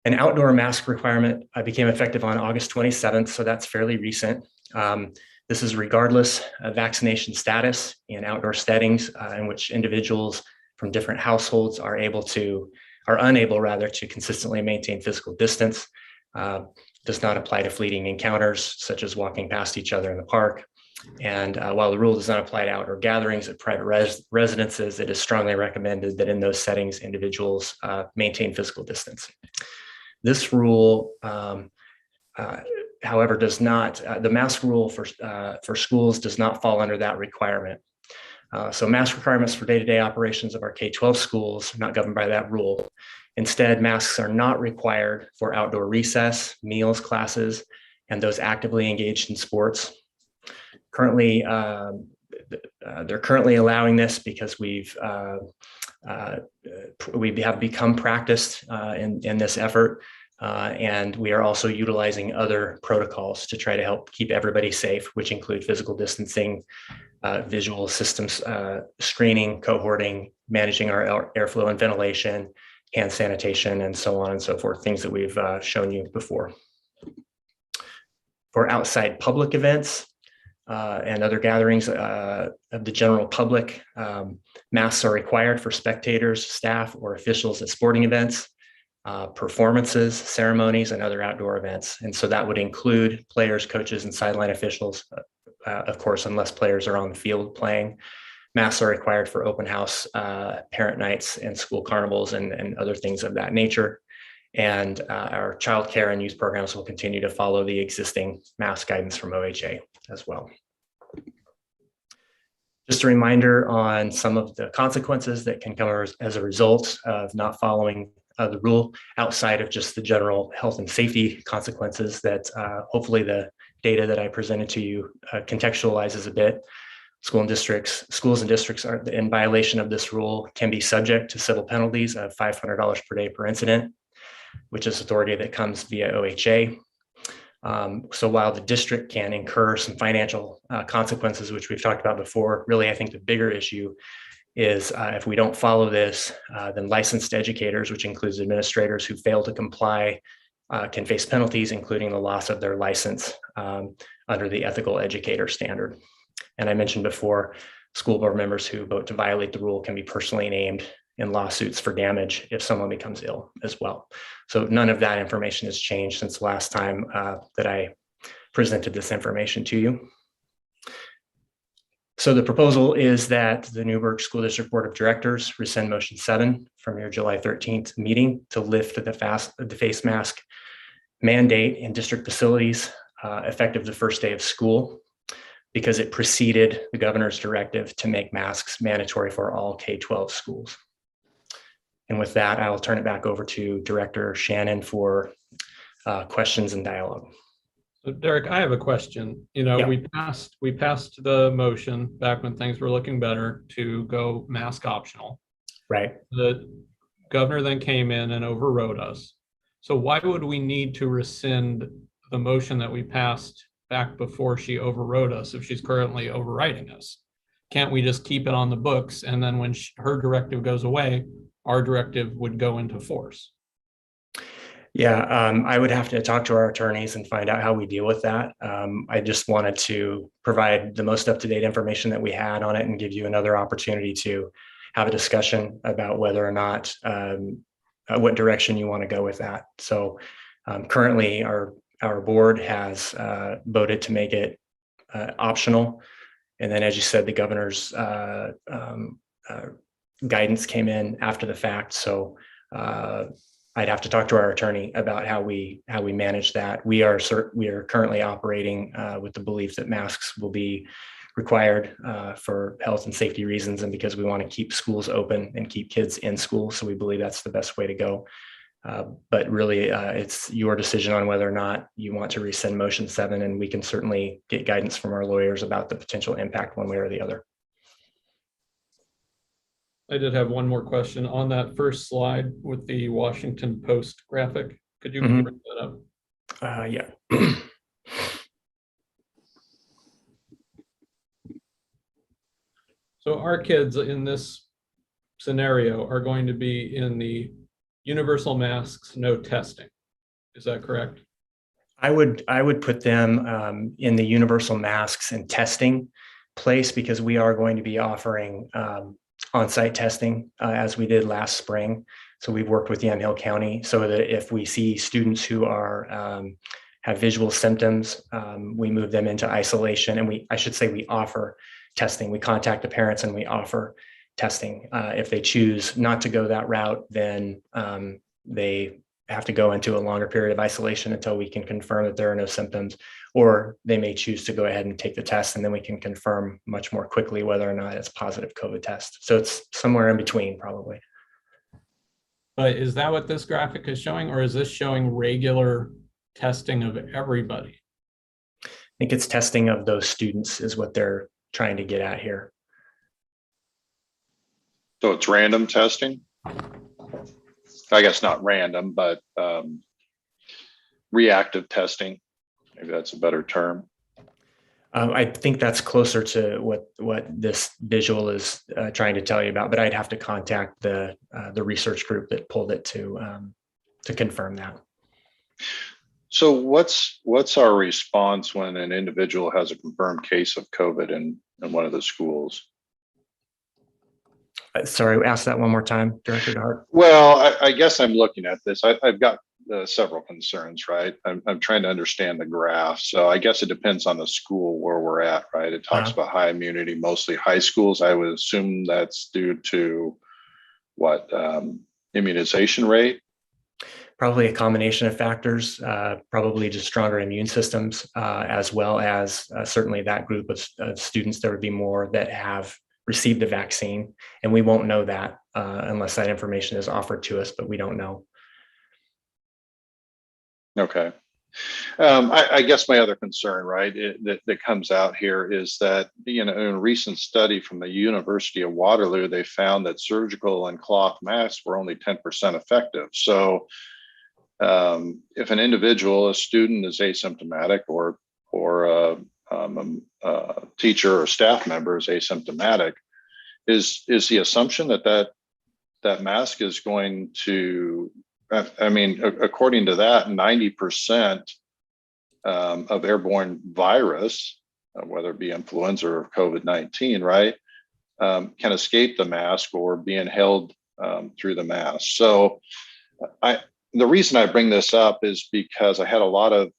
An outdoor mask requirement became effective on August 27th, so that's fairly recent. This is regardless of vaccination status in outdoor settings in which individuals from different households are unable to consistently maintain physical distance. Does not apply to fleeting encounters such as walking past each other in the park. And while the rule does not apply to outdoor gatherings at private residences, it is strongly recommended that in those settings, individuals maintain physical distance. This rule, however, does not, the mask rule for schools does not fall under that requirement. So mask requirements for day-to-day operations of our K-12 schools are not governed by that rule. Instead, masks are not required for outdoor recess, meals, classes, and those actively engaged in sports. Currently, they're currently allowing this because we have become practiced in this effort, and we are also utilizing other protocols to try to help keep everybody safe, which include physical distancing, visual systems screening, cohorting, managing our airflow and ventilation, hand sanitation, and so on and so forth, things that we've shown you before. For outside public events and other gatherings of the general public, masks are required for spectators, staff, or officials at sporting events, performances, ceremonies, and other outdoor events. And so that would include players, coaches, and sideline officials, of course, unless players are on the field playing. Masks are required for open house, parent nights, and school carnivals, and other things of that nature. And our child care and youth programs will continue to follow the existing mask guidance from OHA as well. Just a reminder on some of the consequences that can come as a result of not following the rule, outside of just the general health and safety consequences that hopefully the data that I presented to you contextualizes a bit. Schools and districts are in violation of this rule can be subject to civil penalties of $500 per day per incident, which is authority that comes via OHA. So while the district can incur some financial consequences, which we've talked about before, really, I think the bigger issue is if we don't follow this, then licensed educators, which includes administrators who fail to comply, can face penalties, including the loss of their license under the ethical educator standard. And I mentioned before, school board members who vote to violate the rule can be personally named in lawsuits for damage if someone becomes ill as well. So none of that information has changed since the last time that I presented this information to you. So the proposal is that the Newberg School District Board of Directors rescind motion 7 from your July 13th meeting to lift the face mask mandate in district facilities effective the first day of school, because it preceded the governor's directive to make masks mandatory for all K-12 schools. And with that, I'll turn it back over to Director Shannon for questions and dialogue.
So Derek, I have a question. You know,
Yeah.
we passed the motion back when things were looking better to go mask optional.
Right.
The governor then came in and overrode us. So why would we need to rescind the motion that we passed back before she overrode us if she's currently overriding us? Can't we just keep it on the books, and then when her directive goes away, our directive would go into force?
Yeah, I would have to talk to our attorneys and find out how we deal with that. I just wanted to provide the most up-to-date information that we had on it and give you another opportunity to have a discussion about whether or not what direction you want to go with that. So currently our board has voted to make it optional. And then, as you said, the governor's guidance came in after the fact. So I'd have to talk to our attorney about how we manage that. We are currently operating with the belief that masks will be required for health and safety reasons, and because we want to keep schools open and keep kids in school. So we believe that's the best way to go. But really, it's your decision on whether or not you want to rescind motion 7, and we can certainly get guidance from our lawyers about the potential impact one way or the other.
I did have one more question on that first slide with the Washington Post graphic. Could you bring that up?
Yeah.
So our kids in this scenario are going to be in the universal masks, no testing. Is that correct?
I would put them in the universal masks and testing place, because we are going to be offering on-site testing as we did last spring. So we've worked with Yamhill County so that if we see students who are have visual symptoms, we move them into isolation, and we offer testing. We contact the parents and we offer testing. If they choose not to go that route, then they have to go into a longer period of isolation until we can confirm that there are no symptoms, or they may choose to go ahead and take the test, and then we can confirm much more quickly whether or not it's a positive COVID test. So it's somewhere in between, probably.
But is that what this graphic is showing, or is this showing regular testing of everybody?
I think it's testing of those students is what they're trying to get at here.
So it's random testing? I guess not random, but reactive testing. Maybe that's a better term.
I think that's closer to what this visual is trying to tell you about, but I'd have to contact the research group that pulled it to confirm that.
So what's our response when an individual has a confirmed case of COVID in one of the schools?
Sorry, ask that one more time, Director DeHart.
Well, I guess I'm looking at this. I've got several concerns, right? I'm trying to understand the graph. So I guess it depends on the school where we're at, right? It talks about high immunity, mostly high schools. I would assume that's due to what, immunization rate?
Probably a combination of factors, probably just stronger immune systems, as well as certainly that group of students, there would be more that have received the vaccine, and we won't know that unless that information is offered to us, but we don't know.
Okay. I guess my other concern, right, that comes out here is that, in a recent study from the University of Waterloo, they found that surgical and cloth masks were only 10% effective. So if an individual, a student, is asymptomatic, or a teacher or staff member is asymptomatic, is the assumption that mask is going to, I mean, according to that, 90% of airborne virus, whether it be influenza or COVID-19, right, can escape the mask or be inhaled through the mask. So the reason I bring this up is because I had a lot of,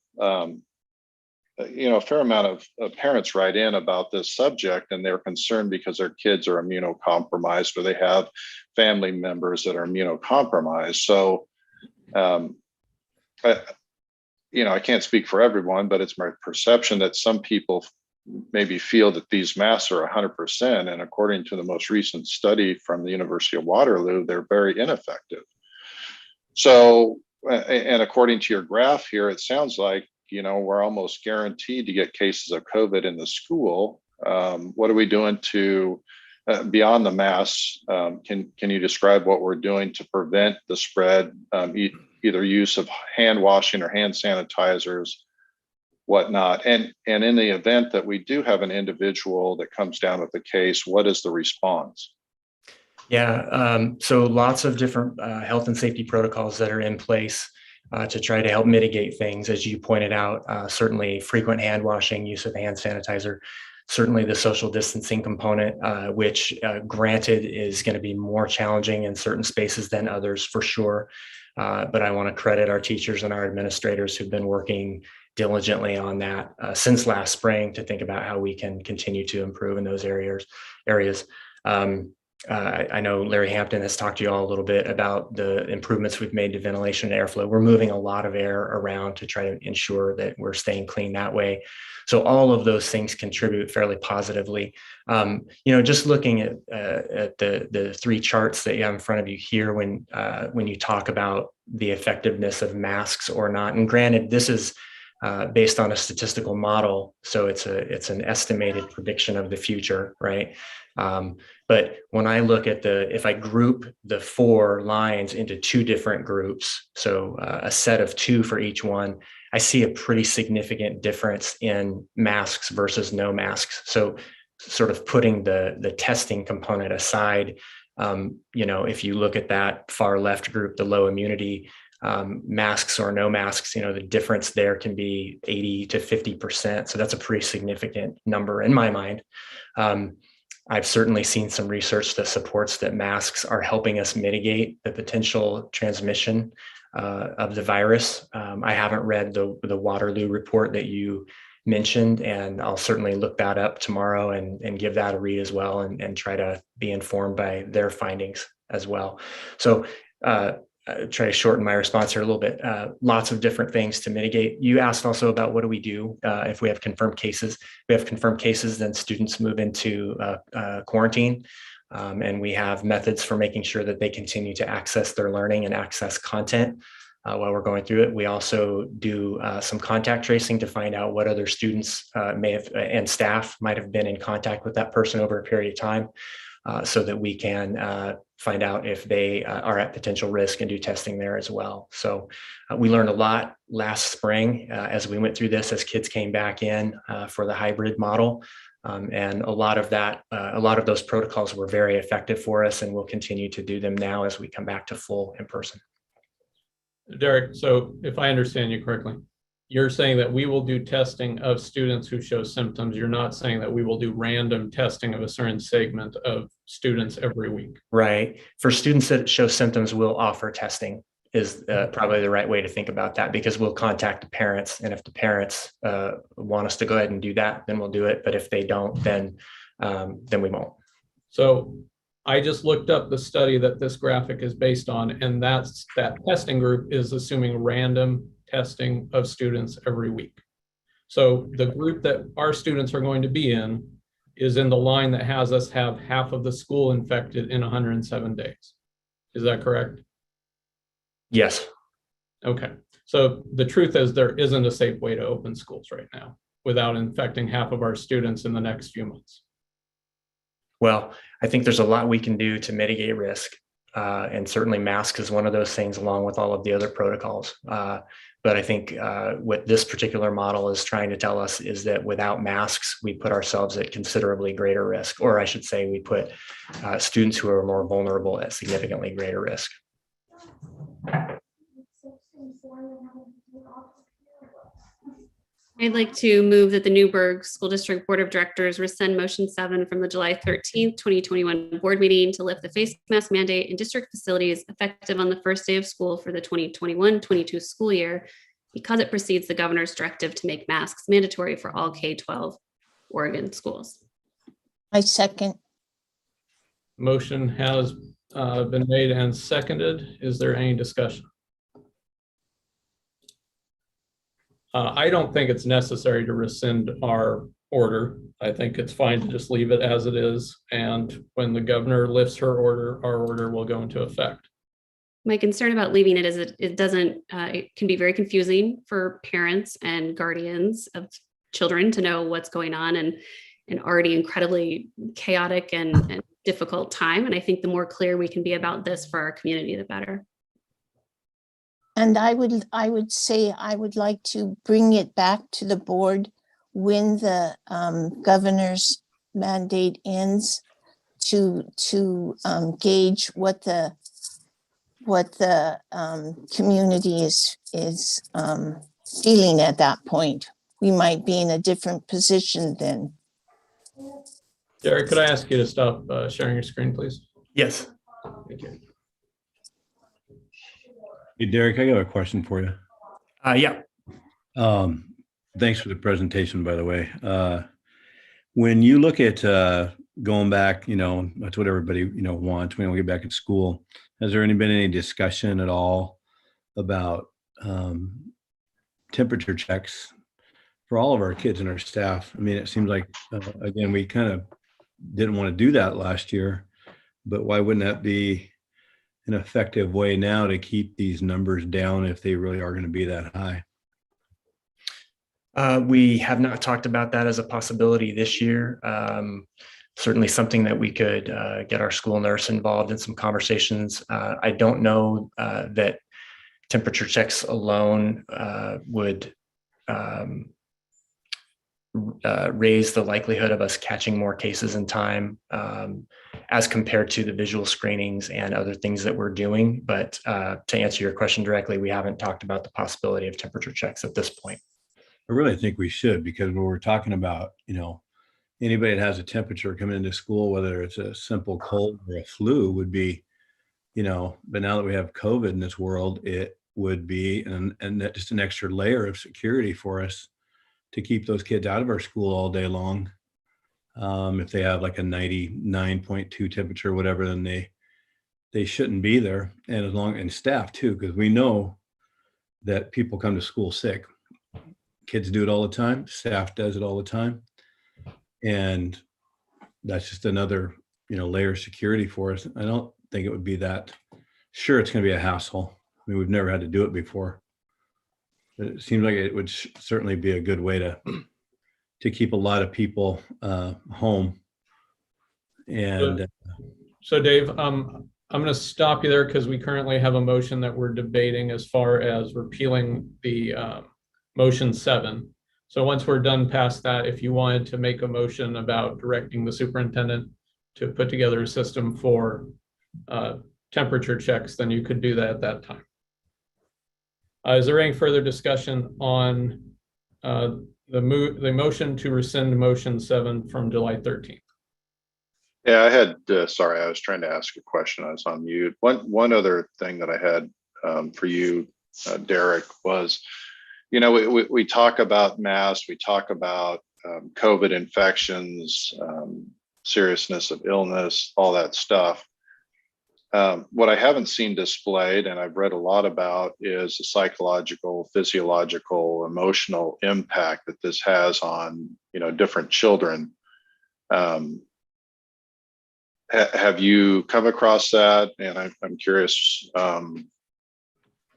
a fair amount of parents write in about this subject, and they're concerned because their kids are immunocompromised or they have family members that are immunocompromised. So, I can't speak for everyone, but it's my perception that some people maybe feel that these masks are 100%. And according to the most recent study from the University of Waterloo, they're very ineffective. So, and according to your graph here, it sounds like, we're almost guaranteed to get cases of COVID in the school. What are we doing to, beyond the masks, can you describe what we're doing to prevent the spread, either use of hand washing or hand sanitizers, whatnot? And in the event that we do have an individual that comes down with the case, what is the response?
Yeah, so lots of different health and safety protocols that are in place to try to help mitigate things, as you pointed out. Certainly frequent hand washing, use of hand sanitizer, certainly the social distancing component, which granted is going to be more challenging in certain spaces than others for sure. But I want to credit our teachers and our administrators who've been working diligently on that since last spring to think about how we can continue to improve in those areas. I know Larry Hampton has talked to you all a little bit about the improvements we've made to ventilation and airflow. We're moving a lot of air around to try to ensure that we're staying clean that way. So all of those things contribute fairly positively. Just looking at the three charts that you have in front of you here when you talk about the effectiveness of masks or not, and granted, this is based on a statistical model, so it's an estimated prediction of the future, right? But when I look at if I group the 4 lines into 2 different groups, so a set of 2 for each one, I see a pretty significant difference in masks versus no masks. So sort of putting the testing component aside, if you look at that far left group, the low immunity, masks or no masks, the difference there can be 80 to 50%. So that's a pretty significant number in my mind. I've certainly seen some research that supports that masks are helping us mitigate the potential transmission of the virus. I haven't read the Waterloo report that you mentioned, and I'll certainly look that up tomorrow and give that a read as well, and try to be informed by their findings as well. So try to shorten my response here a little bit. Lots of different things to mitigate. You asked also about what do we do if we have confirmed cases. If we have confirmed cases, then students move into quarantine. And we have methods for making sure that they continue to access their learning and access content while we're going through it. We also do some contact tracing to find out what other students may have and staff might have been in contact with that person over a period of time, so that we can find out if they are at potential risk and do testing there as well. So we learned a lot last spring as we went through this, as kids came back in for the hybrid model. And a lot of those protocols were very effective for us, and we'll continue to do them now as we come back to full in person.
Derek, so if I understand you correctly, you're saying that we will do testing of students who show symptoms. You're not saying that we will do random testing of a certain segment of students every week.
Right. For students that show symptoms, we'll offer testing is probably the right way to think about that, because we'll contact the parents. And if the parents want us to go ahead and do that, then we'll do it. But if they don't, then we won't.
So I just looked up the study that this graphic is based on, and that testing group is assuming random testing of students every week. So the group that our students are going to be in is in the line that has us have half of the school infected in 107 days. Is that correct?
Yes.
Okay. So the truth is there isn't a safe way to open schools right now without infecting half of our students in the next few months.
Well, I think there's a lot we can do to mitigate risk. And certainly masks is one of those things, along with all of the other protocols. But I think what this particular model is trying to tell us is that without masks, we put ourselves at considerably greater risk, or I should say we put students who are more vulnerable at significantly greater risk.
I'd like to move that the Newberg School District Board of Directors rescind motion 7 from the July 13th, 2021 board meeting to lift the face mask mandate in district facilities effective on the first day of school for the 2021-22 school year, because it precedes the governor's directive to make masks mandatory for all K-12 Oregon schools.
I second.
Motion has been made and seconded. Is there any discussion? I don't think it's necessary to rescind our order. I think it's fine to just leave it as it is. And when the governor lifts her order, our order will go into effect.
My concern about leaving it is it doesn't, it can be very confusing for parents and guardians of children to know what's going on and an already incredibly chaotic and difficult time. And I think the more clear we can be about this for our community, the better.
And I would say I would like to bring it back to the board when the governor's mandate ends to gauge what the community is feeling at that point. We might be in a different position then.
Derek, could I ask you to stop sharing your screen, please?
Yes.
Thank you.
Hey, Derek, I got a question for you.
Yeah.
Thanks for the presentation, by the way. When you look at going back, that's what everybody, wants when we get back in school. Has there been any discussion at all about temperature checks for all of our kids and our staff? I mean, it seems like, again, we kind of didn't want to do that last year, but why wouldn't that be an effective way now to keep these numbers down if they really are going to be that high?
We have not talked about that as a possibility this year. Certainly something that we could get our school nurse involved in some conversations. I don't know that temperature checks alone would raise the likelihood of us catching more cases in time as compared to the visual screenings and other things that we're doing. But to answer your question directly, we haven't talked about the possibility of temperature checks at this point.
I really think we should, because when we're talking about, anybody that has a temperature coming into school, whether it's a simple cold or a flu, would be, but now that we have COVID in this world, it would be and that just an extra layer of security for us to keep those kids out of our school all day long. If they have like a 99.2 temperature, whatever, then they shouldn't be there. And staff too, because we know that people come to school sick. Kids do it all the time. Staff does it all the time. And that's just another, layer of security for us. I don't think it would be that. Sure, it's going to be a hassle. I mean, we've never had to do it before. But it seems like it would certainly be a good way to keep a lot of people home. And
so Dave, I'm going to stop you there because we currently have a motion that we're debating as far as repealing the motion 7. So once we're done past that, if you wanted to make a motion about directing the superintendent to put together a system for temperature checks, then you could do that at that time. Is there any further discussion on the motion to rescind motion 7 from July 13th?
Yeah, I had, sorry, I was trying to ask a question. I was on mute. One other thing that I had for you, Derek, was, we talk about masks, we talk about COVID infections, seriousness of illness, all that stuff. What I haven't seen displayed, and I've read a lot about, is the psychological, physiological, emotional impact that this has on, different children. Have you come across that? And I'm curious,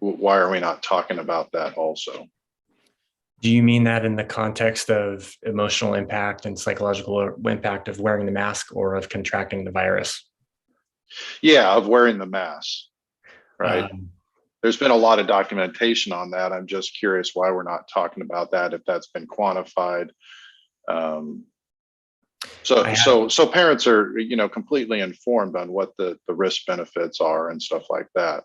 why are we not talking about that also?
Do you mean that in the context of emotional impact and psychological impact of wearing the mask or of contracting the virus?
Yeah, of wearing the mask, right? There's been a lot of documentation on that. I'm just curious why we're not talking about that, if that's been quantified. So parents are, completely informed on what the risk benefits are and stuff like that,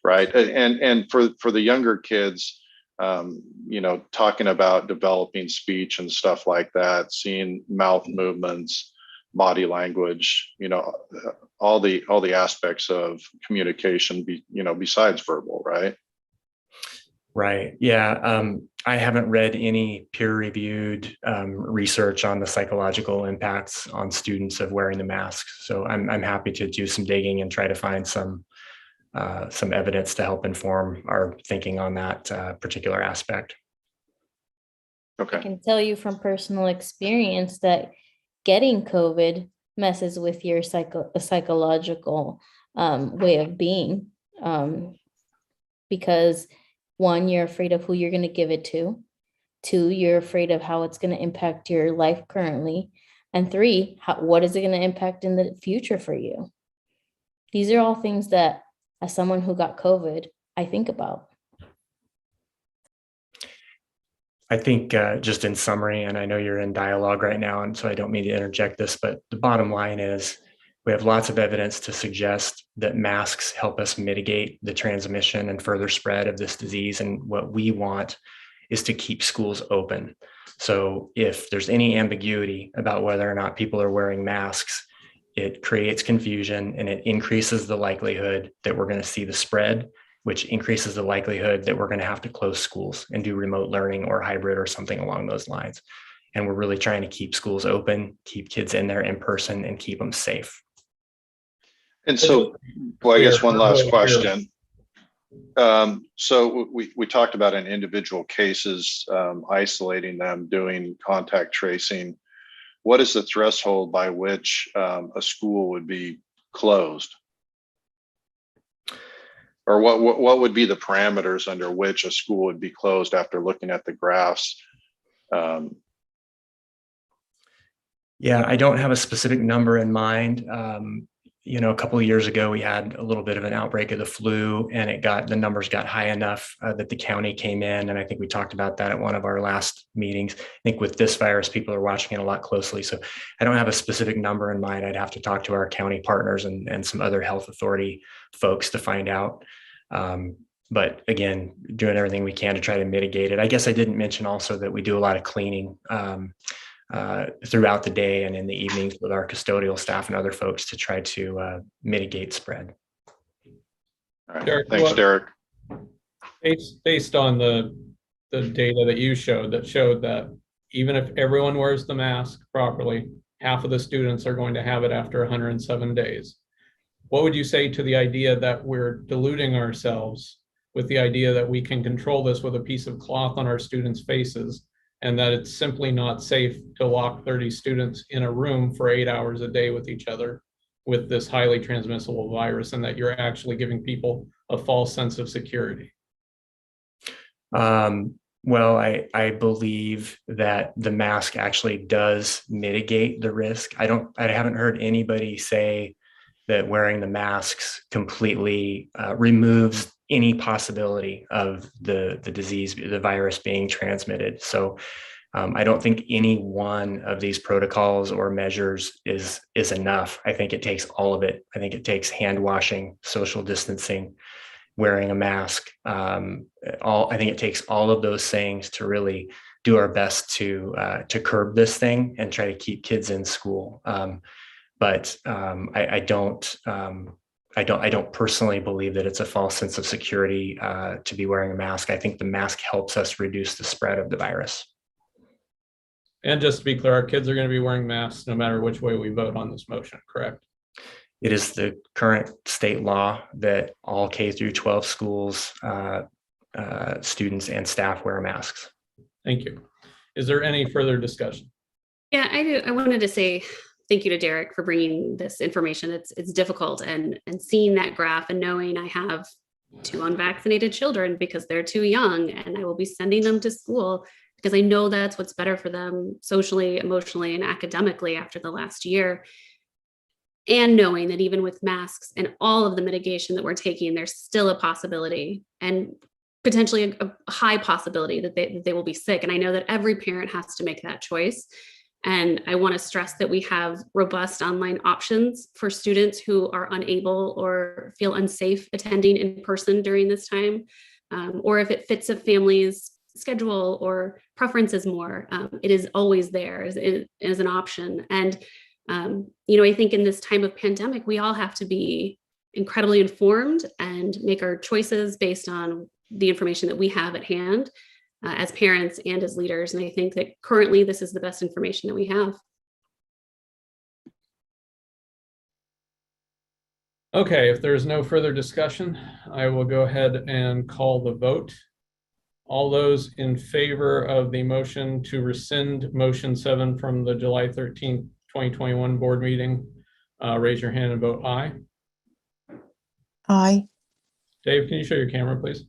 right? And for the younger kids, talking about developing speech and stuff like that, seeing mouth movements, body language, all the aspects of communication, besides verbal, right?
Right. Yeah. I haven't read any peer-reviewed research on the psychological impacts on students of wearing the masks. So I'm happy to do some digging and try to find some evidence to help inform our thinking on that particular aspect.
Okay.
I can tell you from personal experience that getting COVID messes with your psychological way of being, because one, you're afraid of who you're going to give it to. Two, you're afraid of how it's going to impact your life currently. And three, what is it going to impact in the future for you? These are all things that, as someone who got COVID, I think about.
I think just in summary, and I know you're in dialogue right now, and so I don't mean to interject this, but the bottom line is we have lots of evidence to suggest that masks help us mitigate the transmission and further spread of this disease. And what we want is to keep schools open. So if there's any ambiguity about whether or not people are wearing masks, it creates confusion and it increases the likelihood that we're going to see the spread, which increases the likelihood that we're going to have to close schools and do remote learning or hybrid or something along those lines. And we're really trying to keep schools open, keep kids in there in person, and keep them safe.
And so, well, I guess one last question. So we talked about in individual cases, isolating them, doing contact tracing. What is the threshold by which a school would be closed? Or what would be the parameters under which a school would be closed after looking at the graphs?
Yeah, I don't have a specific number in mind. A couple of years ago, we had a little bit of an outbreak of the flu, and the numbers got high enough that the county came in. And I think we talked about that at one of our last meetings. I think with this virus, people are watching it a lot closely. So I don't have a specific number in mind. I'd have to talk to our county partners and some other health authority folks to find out. But again, doing everything we can to try to mitigate it. I guess I didn't mention also that we do a lot of cleaning throughout the day and in the evenings with our custodial staff and other folks to try to mitigate spread.
All right.
Derek,
Thanks, Derek.
Based on the data that you showed that even if everyone wears the mask properly, half of the students are going to have it after 107 days. What would you say to the idea that we're deluding ourselves with the idea that we can control this with a piece of cloth on our students' faces, and that it's simply not safe to lock 30 students in a room for 8 hours a day with each other with this highly transmissible virus, and that you're actually giving people a false sense of security?
Well, I believe that the mask actually does mitigate the risk. I haven't heard anybody say that wearing the masks completely removes any possibility of the disease, the virus being transmitted. So I don't think any one of these protocols or measures is enough. I think it takes all of it. I think it takes hand washing, social distancing, wearing a mask. I think it takes all of those things to really do our best to curb this thing and try to keep kids in school. But I don't personally believe that it's a false sense of security to be wearing a mask. I think the mask helps us reduce the spread of the virus.
And just to be clear, our kids are going to be wearing masks no matter which way we vote on this motion, correct?
It is the current state law that all K through 12 schools, students and staff wear masks.
Thank you. Is there any further discussion?
Yeah, I do. I wanted to say thank you to Derek for bringing this information. It's difficult, and seeing that graph and knowing I have 2 unvaccinated children because they're too young, and I will be sending them to school because I know that's what's better for them socially, emotionally, and academically after the last year. And knowing that even with masks and all of the mitigation that we're taking, there's still a possibility and potentially a high possibility that they will be sick. And I know that every parent has to make that choice. And I want to stress that we have robust online options for students who are unable or feel unsafe attending in person during this time. or if it fits a family's schedule or preferences more, it is always there as an option. And, I think in this time of pandemic, we all have to be incredibly informed and make our choices based on the information that we have at hand as parents and as leaders. And I think that currently this is the best information that we have.
Okay, if there's no further discussion, I will go ahead and call the vote. All those in favor of the motion to rescind motion 7 from the July 13th, 2021 board meeting, raise your hand and vote aye.
Aye.
Dave, can you show your camera, please?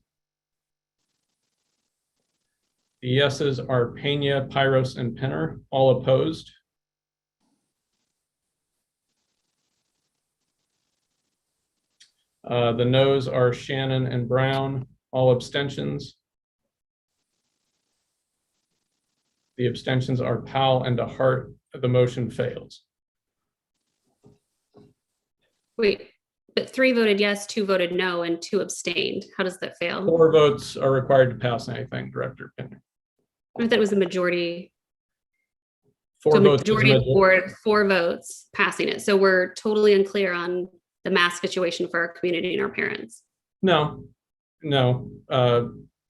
The yeses are Pena, Pyros, and Penner. All opposed? The noes are Shannon and Brown. All abstentions. The abstentions are Powell and DeHart. The motion fails.
Wait, but 3 voted yes, 2 voted no, and 2 abstained. How does that fail?
4 votes are required to pass anything, Director Penner.
I thought it was a majority.
4
So
votes.
majority of the board, 4 votes passing it. So we're totally unclear on the mask situation for our community and our parents.
No.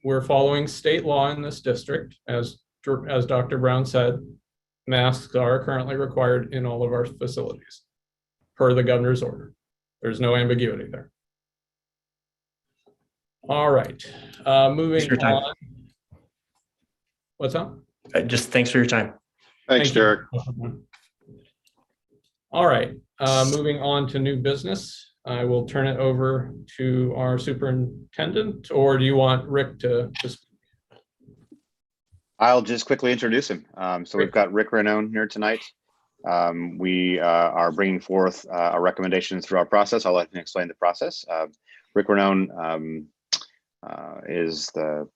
We're following state law in this district. As Dr. Brown said, masks are currently required in all of our facilities per the governor's order. There's no ambiguity there. All right, moving on. What's up?
Just thanks for your time.
Thanks, Derek.
All right, moving on to new business. I will turn it over to our superintendent, or do you want Rick to speak?
I'll just quickly introduce him. So we've got Rick Ranone here tonight. We are bringing forth our recommendations through our process. I'll let him explain the process. Rick Ranone is the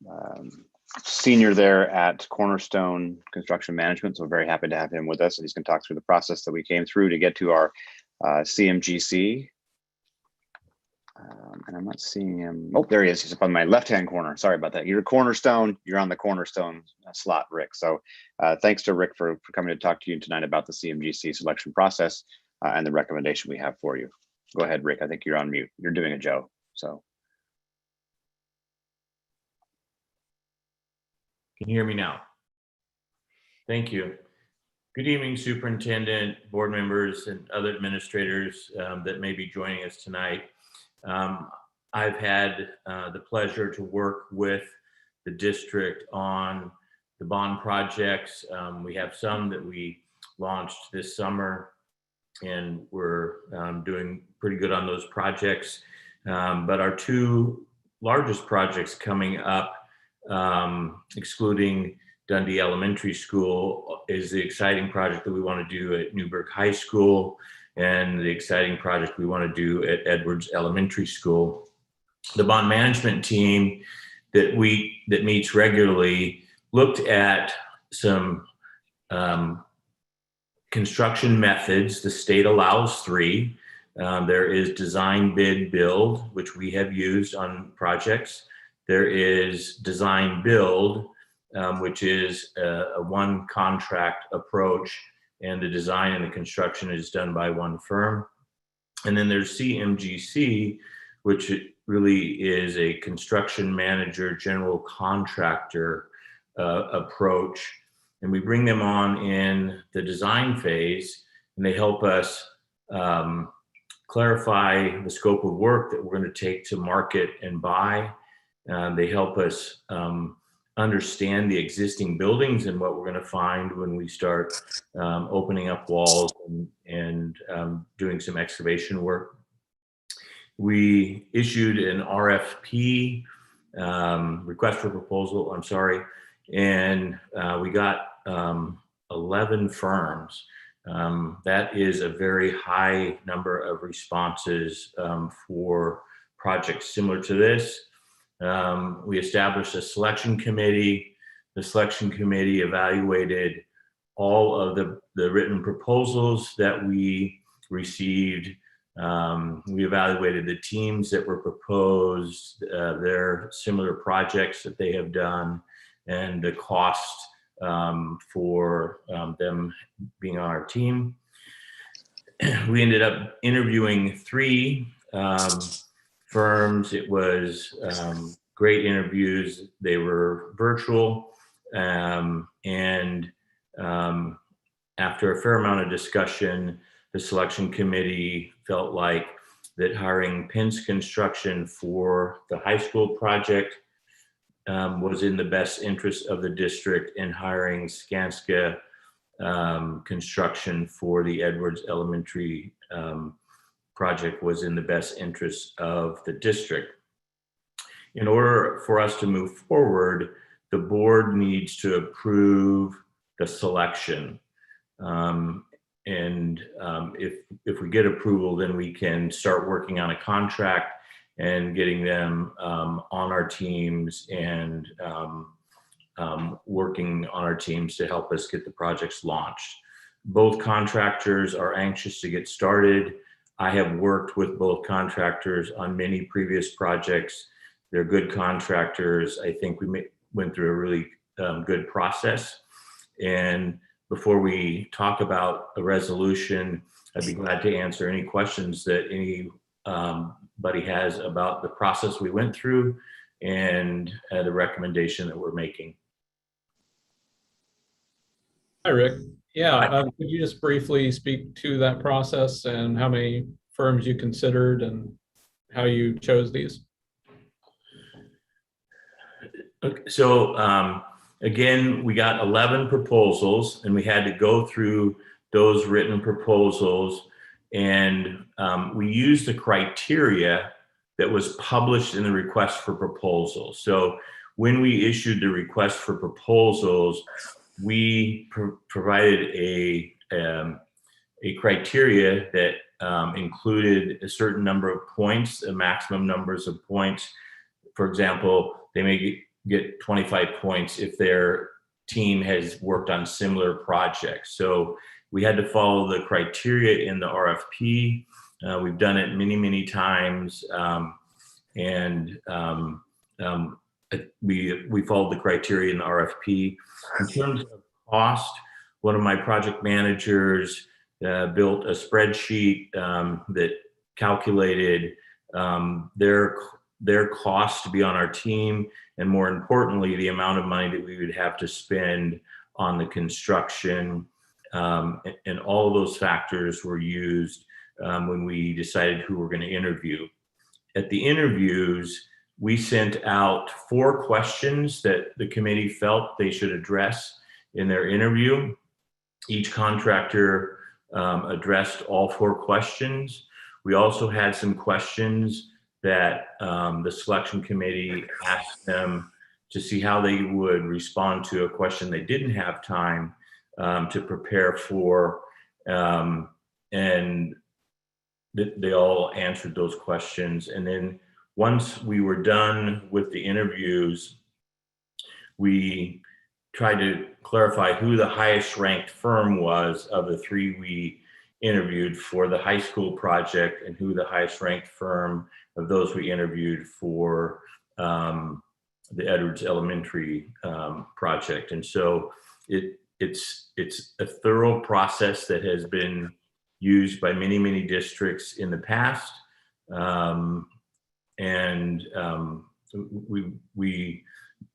senior there at Cornerstone Construction Management. So we're very happy to have him with us, and he's going to talk through the process that we came through to get to our CMGC. And I'm not seeing him. Oh, there he is. He's up on my left-hand corner. Sorry about that. You're Cornerstone. You're on the Cornerstone slot, Rick. So thanks to Rick for coming to talk to you tonight about the CMGC selection process and the recommendation we have for you. Go ahead, Rick. I think you're on mute. You're doing a Joe. So.
Can you hear me now? Thank you. Good evening, Superintendent, board members, and other administrators that may be joining us tonight. I've had the pleasure to work with the district on the bond projects. We have some that we launched this summer, and we're doing pretty good on those projects. But our 2 largest projects coming up, excluding Dundee Elementary School, is the exciting project that we want to do at Newberg High School and the exciting project we want to do at Edwards Elementary School. The bond management team that meets regularly looked at some construction methods. The state allows 3. There is design, bid, build, which we have used on projects. There is design build, which is a 1 contract approach, and the design and the construction is done by 1 firm. And then there's CMGC, which really is a construction manager, general contractor approach. And we bring them on in the design phase, and they help us clarify the scope of work that we're going to take to market and buy. They help us understand the existing buildings and what we're going to find when we start opening up walls and doing some excavation work. We issued an RFP, request for proposal, I'm sorry, and we got 11 firms. That is a very high number of responses for projects similar to this. We established a selection committee. The selection committee evaluated all of the written proposals that we received. We evaluated the teams that were proposed, their similar projects that they have done, and the cost for them being on our team. We ended up interviewing 3 firms. It was great interviews. They were virtual. After a fair amount of discussion, the selection committee felt like that hiring Pence Construction for the high school project was in the best interest of the district, and hiring Skanska Construction for the Edwards Elementary project was in the best interest of the district. In order for us to move forward, the board needs to approve the selection. If we get approval, then we can start working on a contract and getting them on our teams and working on our teams to help us get the projects launched. Both contractors are anxious to get started. I have worked with both contractors on many previous projects. They're good contractors. I think we went through a really good process. And before we talk about a resolution, I'd be glad to answer any questions that anybody has about the process we went through and the recommendation that we're making.
Hi, Rick. Yeah, could you just briefly speak to that process and how many firms you considered and how you chose these?
Okay, so again, we got 11 proposals, and we had to go through those written proposals, and we used the criteria that was published in the request for proposals. So when we issued the request for proposals, we provided a criteria that included a certain number of points, a maximum numbers of points. For example, they may get 25 points if their team has worked on similar projects. So we had to follow the criteria in the RFP. We've done it many, many times. We followed the criteria in the RFP. In terms of cost, one of my project managers built a spreadsheet that calculated their cost to be on our team, and more importantly, the amount of money that we would have to spend on the construction. And all of those factors were used when we decided who we're going to interview. At the interviews, we sent out 4 questions that the committee felt they should address in their interview. Each contractor addressed all 4 questions. We also had some questions that the selection committee asked them to see how they would respond to a question they didn't have time to prepare for. And they all answered those questions. And then once we were done with the interviews, we tried to clarify who the highest ranked firm was of the 3 we interviewed for the high school project, and who the highest ranked firm of those we interviewed for the Edwards Elementary project. And so it's a thorough process that has been used by many, many districts in the past. We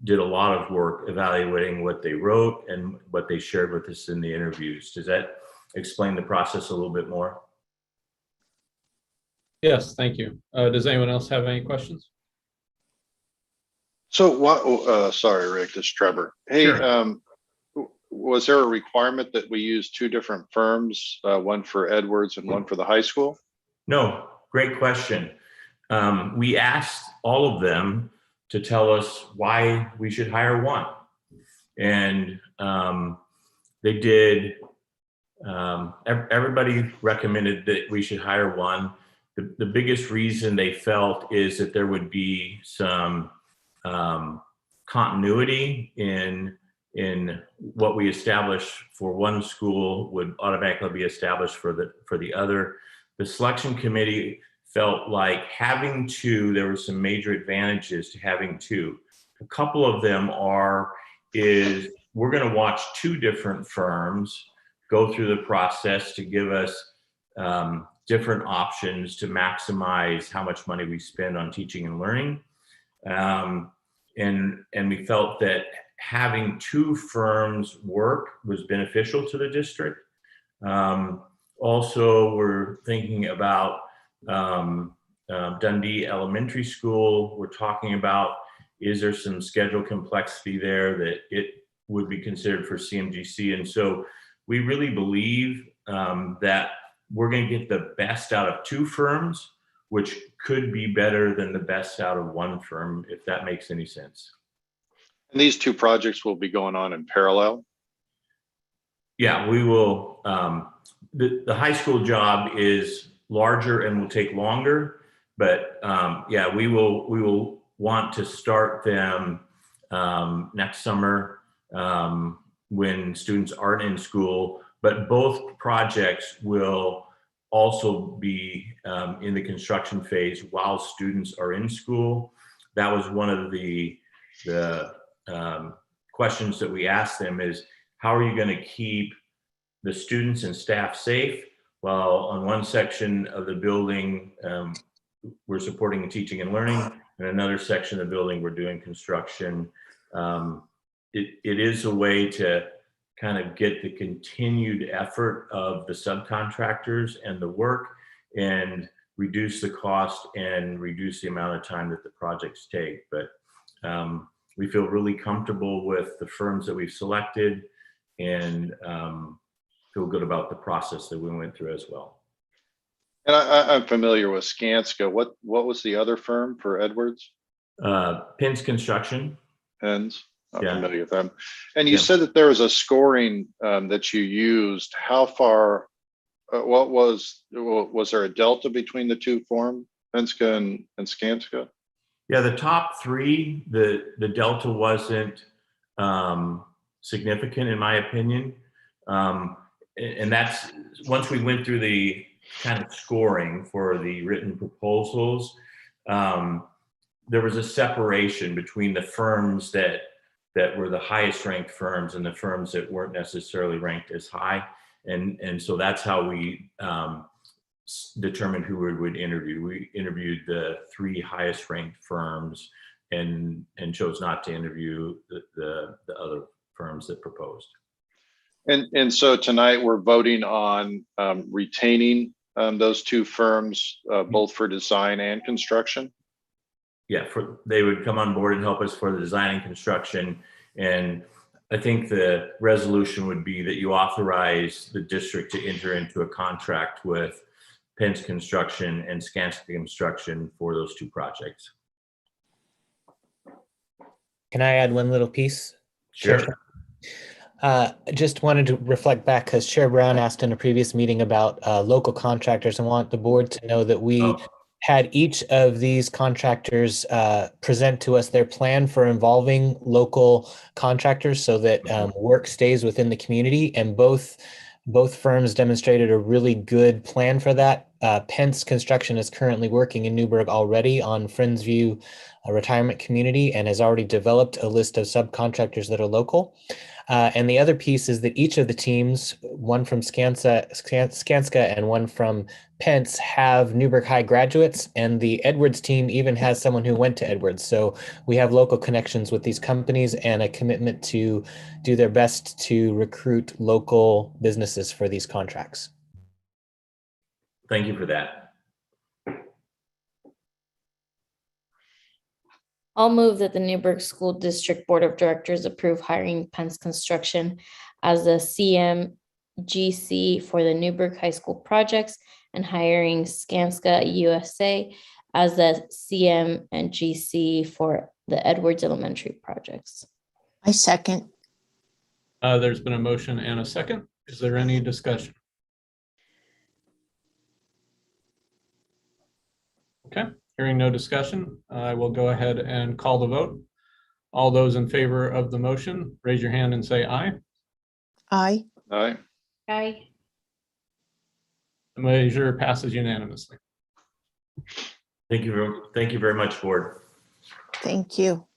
did a lot of work evaluating what they wrote and what they shared with us in the interviews. Does that explain the process a little bit more?
Yes, thank you. Does anyone else have any questions?
So what, sorry, Rick, this is Trevor. Hey,
Sure.
Was there a requirement that we use 2 different firms, one for Edwards and one for the high school?
No, great question. We asked all of them to tell us why we should hire one. And they did, everybody recommended that we should hire one. The biggest reason they felt is that there would be some continuity in what we established for one school would automatically be established for the other. the selection committee felt like having two, there were some major advantages to having two. A couple of them is we're going to watch two different firms go through the process to give us different options to maximize how much money we spend on teaching and learning. And we felt that having two firms work was beneficial to the district. Also, we're thinking about Dundee Elementary School. We're talking about, is there some schedule complexity there that it would be considered for CMGC? And so we really believe that we're going to get the best out of two firms, which could be better than the best out of one firm, if that makes any sense.
And these two projects will be going on in parallel?
Yeah, we will. The high school job is larger and will take longer, but yeah, we will want to start them next summer when students aren't in school, but both projects will also be in the construction phase while students are in school. That was one of the questions that we asked them is, how are you going to keep the students and staff safe while on one section of the building we're supporting teaching and learning, and another section of the building we're doing construction. It is a way to kind of get the continued effort of the subcontractors and the work and reduce the cost and reduce the amount of time that the projects take. But we feel really comfortable with the firms that we've selected and feel good about the process that we went through as well.
And I'm familiar with Skanska. What was the other firm for Edwards?
Penn's Construction.
Penn's. I'm
Yeah.
familiar with them. And you
Yeah.
said that there was a scoring that you used. How far? What was there a delta between the two firms, Penska and Skanska?
Yeah, the top three, the delta wasn't significant in my opinion. And that's, once we went through the kind of scoring for the written proposals, there was a separation between the firms that were the highest ranked firms and the firms that weren't necessarily ranked as high. And so that's how we determined who we would interview. We interviewed the three highest ranked firms and chose not to interview the other firms that proposed.
And so tonight we're voting on retaining those two firms, both for design and construction.
Yeah, they would come on board and help us for the design and construction. And I think the resolution would be that you authorize the district to enter into a contract with Penn's Construction and Skanska Construction for those two projects.
Can I add one little piece?
Sure.
Just wanted to reflect back because Chair Brown asked in a previous meeting about local contractors and want the board to know that we had each of these contractors present to us their plan for involving local contractors so that work stays within the community, and both firms demonstrated a really good plan for that. Pence Construction is currently working in Newberg already on Friendsview retirement community and has already developed a list of subcontractors that are local. And the other piece is that each of the teams, one from Skanska and one from Pence, have Newberg High graduates, and the Edwards team even has someone who went to Edwards. So we have local connections with these companies and a commitment to do their best to recruit local businesses for these contracts.
Thank you for that.
I'll move that the Newberg School District Board of Directors approve hiring Pence Construction as the CMGC for the Newberg High School projects and hiring Skanska USA as the CM and GC for the Edwards Elementary projects.
I second.
There's been a motion and a second. Is there any discussion? Okay. Hearing no discussion, I will go ahead and call the vote. All those in favor of the motion, raise your hand and say aye.
Aye.
Aye.
Aye.
The measure passes unanimously.
Thank you very much, board.
Thank you.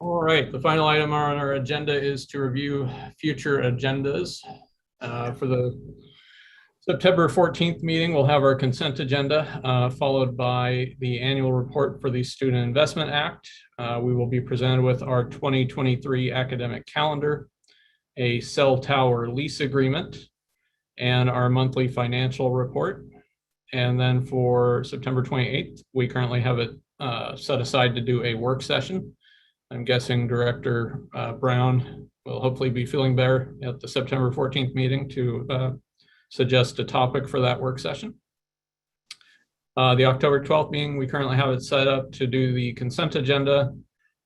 All right, the final item on our agenda is to review future agendas. For the September 14th meeting, we'll have our consent agenda, followed by the annual report for the Student Investment Act. We will be presented with our 2023 academic calendar, a cell tower lease agreement, and our monthly financial report. And then for September 28th, we currently have it set aside to do a work session. I'm guessing Director Brown will hopefully be feeling better at the September 14th meeting to suggest a topic for that work session. The October 12th meeting, we currently have it set up to do the consent agenda,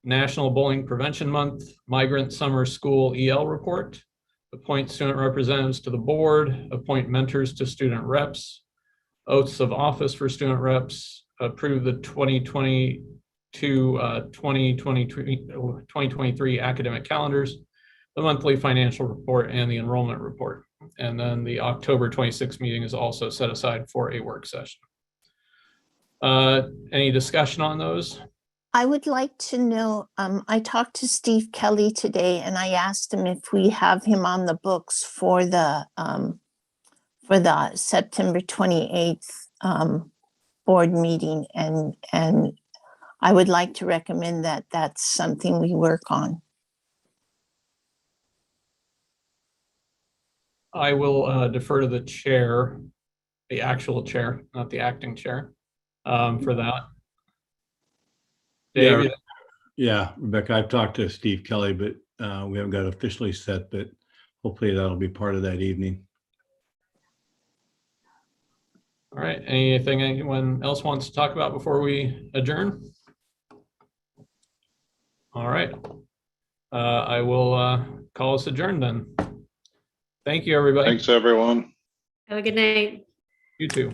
National Bullying Prevention Month, Migrant Summer School EL report, appoint student representatives to the board, appoint mentors to student reps, oaths of office for student reps, approve the 2023 academic calendars, the monthly financial report, and the enrollment report. And then the October 26th meeting is also set aside for a work session. Any discussion on those?
I would like to know, I talked to Steve Kelly today and I asked him if we have him on the books for the September 28th board meeting, and I would like to recommend that that's something we work on.
I will defer to the chair, the actual chair, not the acting chair, for that. Dave,
Yeah, Rebecca, I've talked to Steve Kelly, but we haven't got officially set, but hopefully that'll be part of that evening.
all right, anything anyone else wants to talk about before we adjourn? All right, I will call us adjourned then. Thank you, everybody.
Thanks, everyone.
Have a good night.
You too.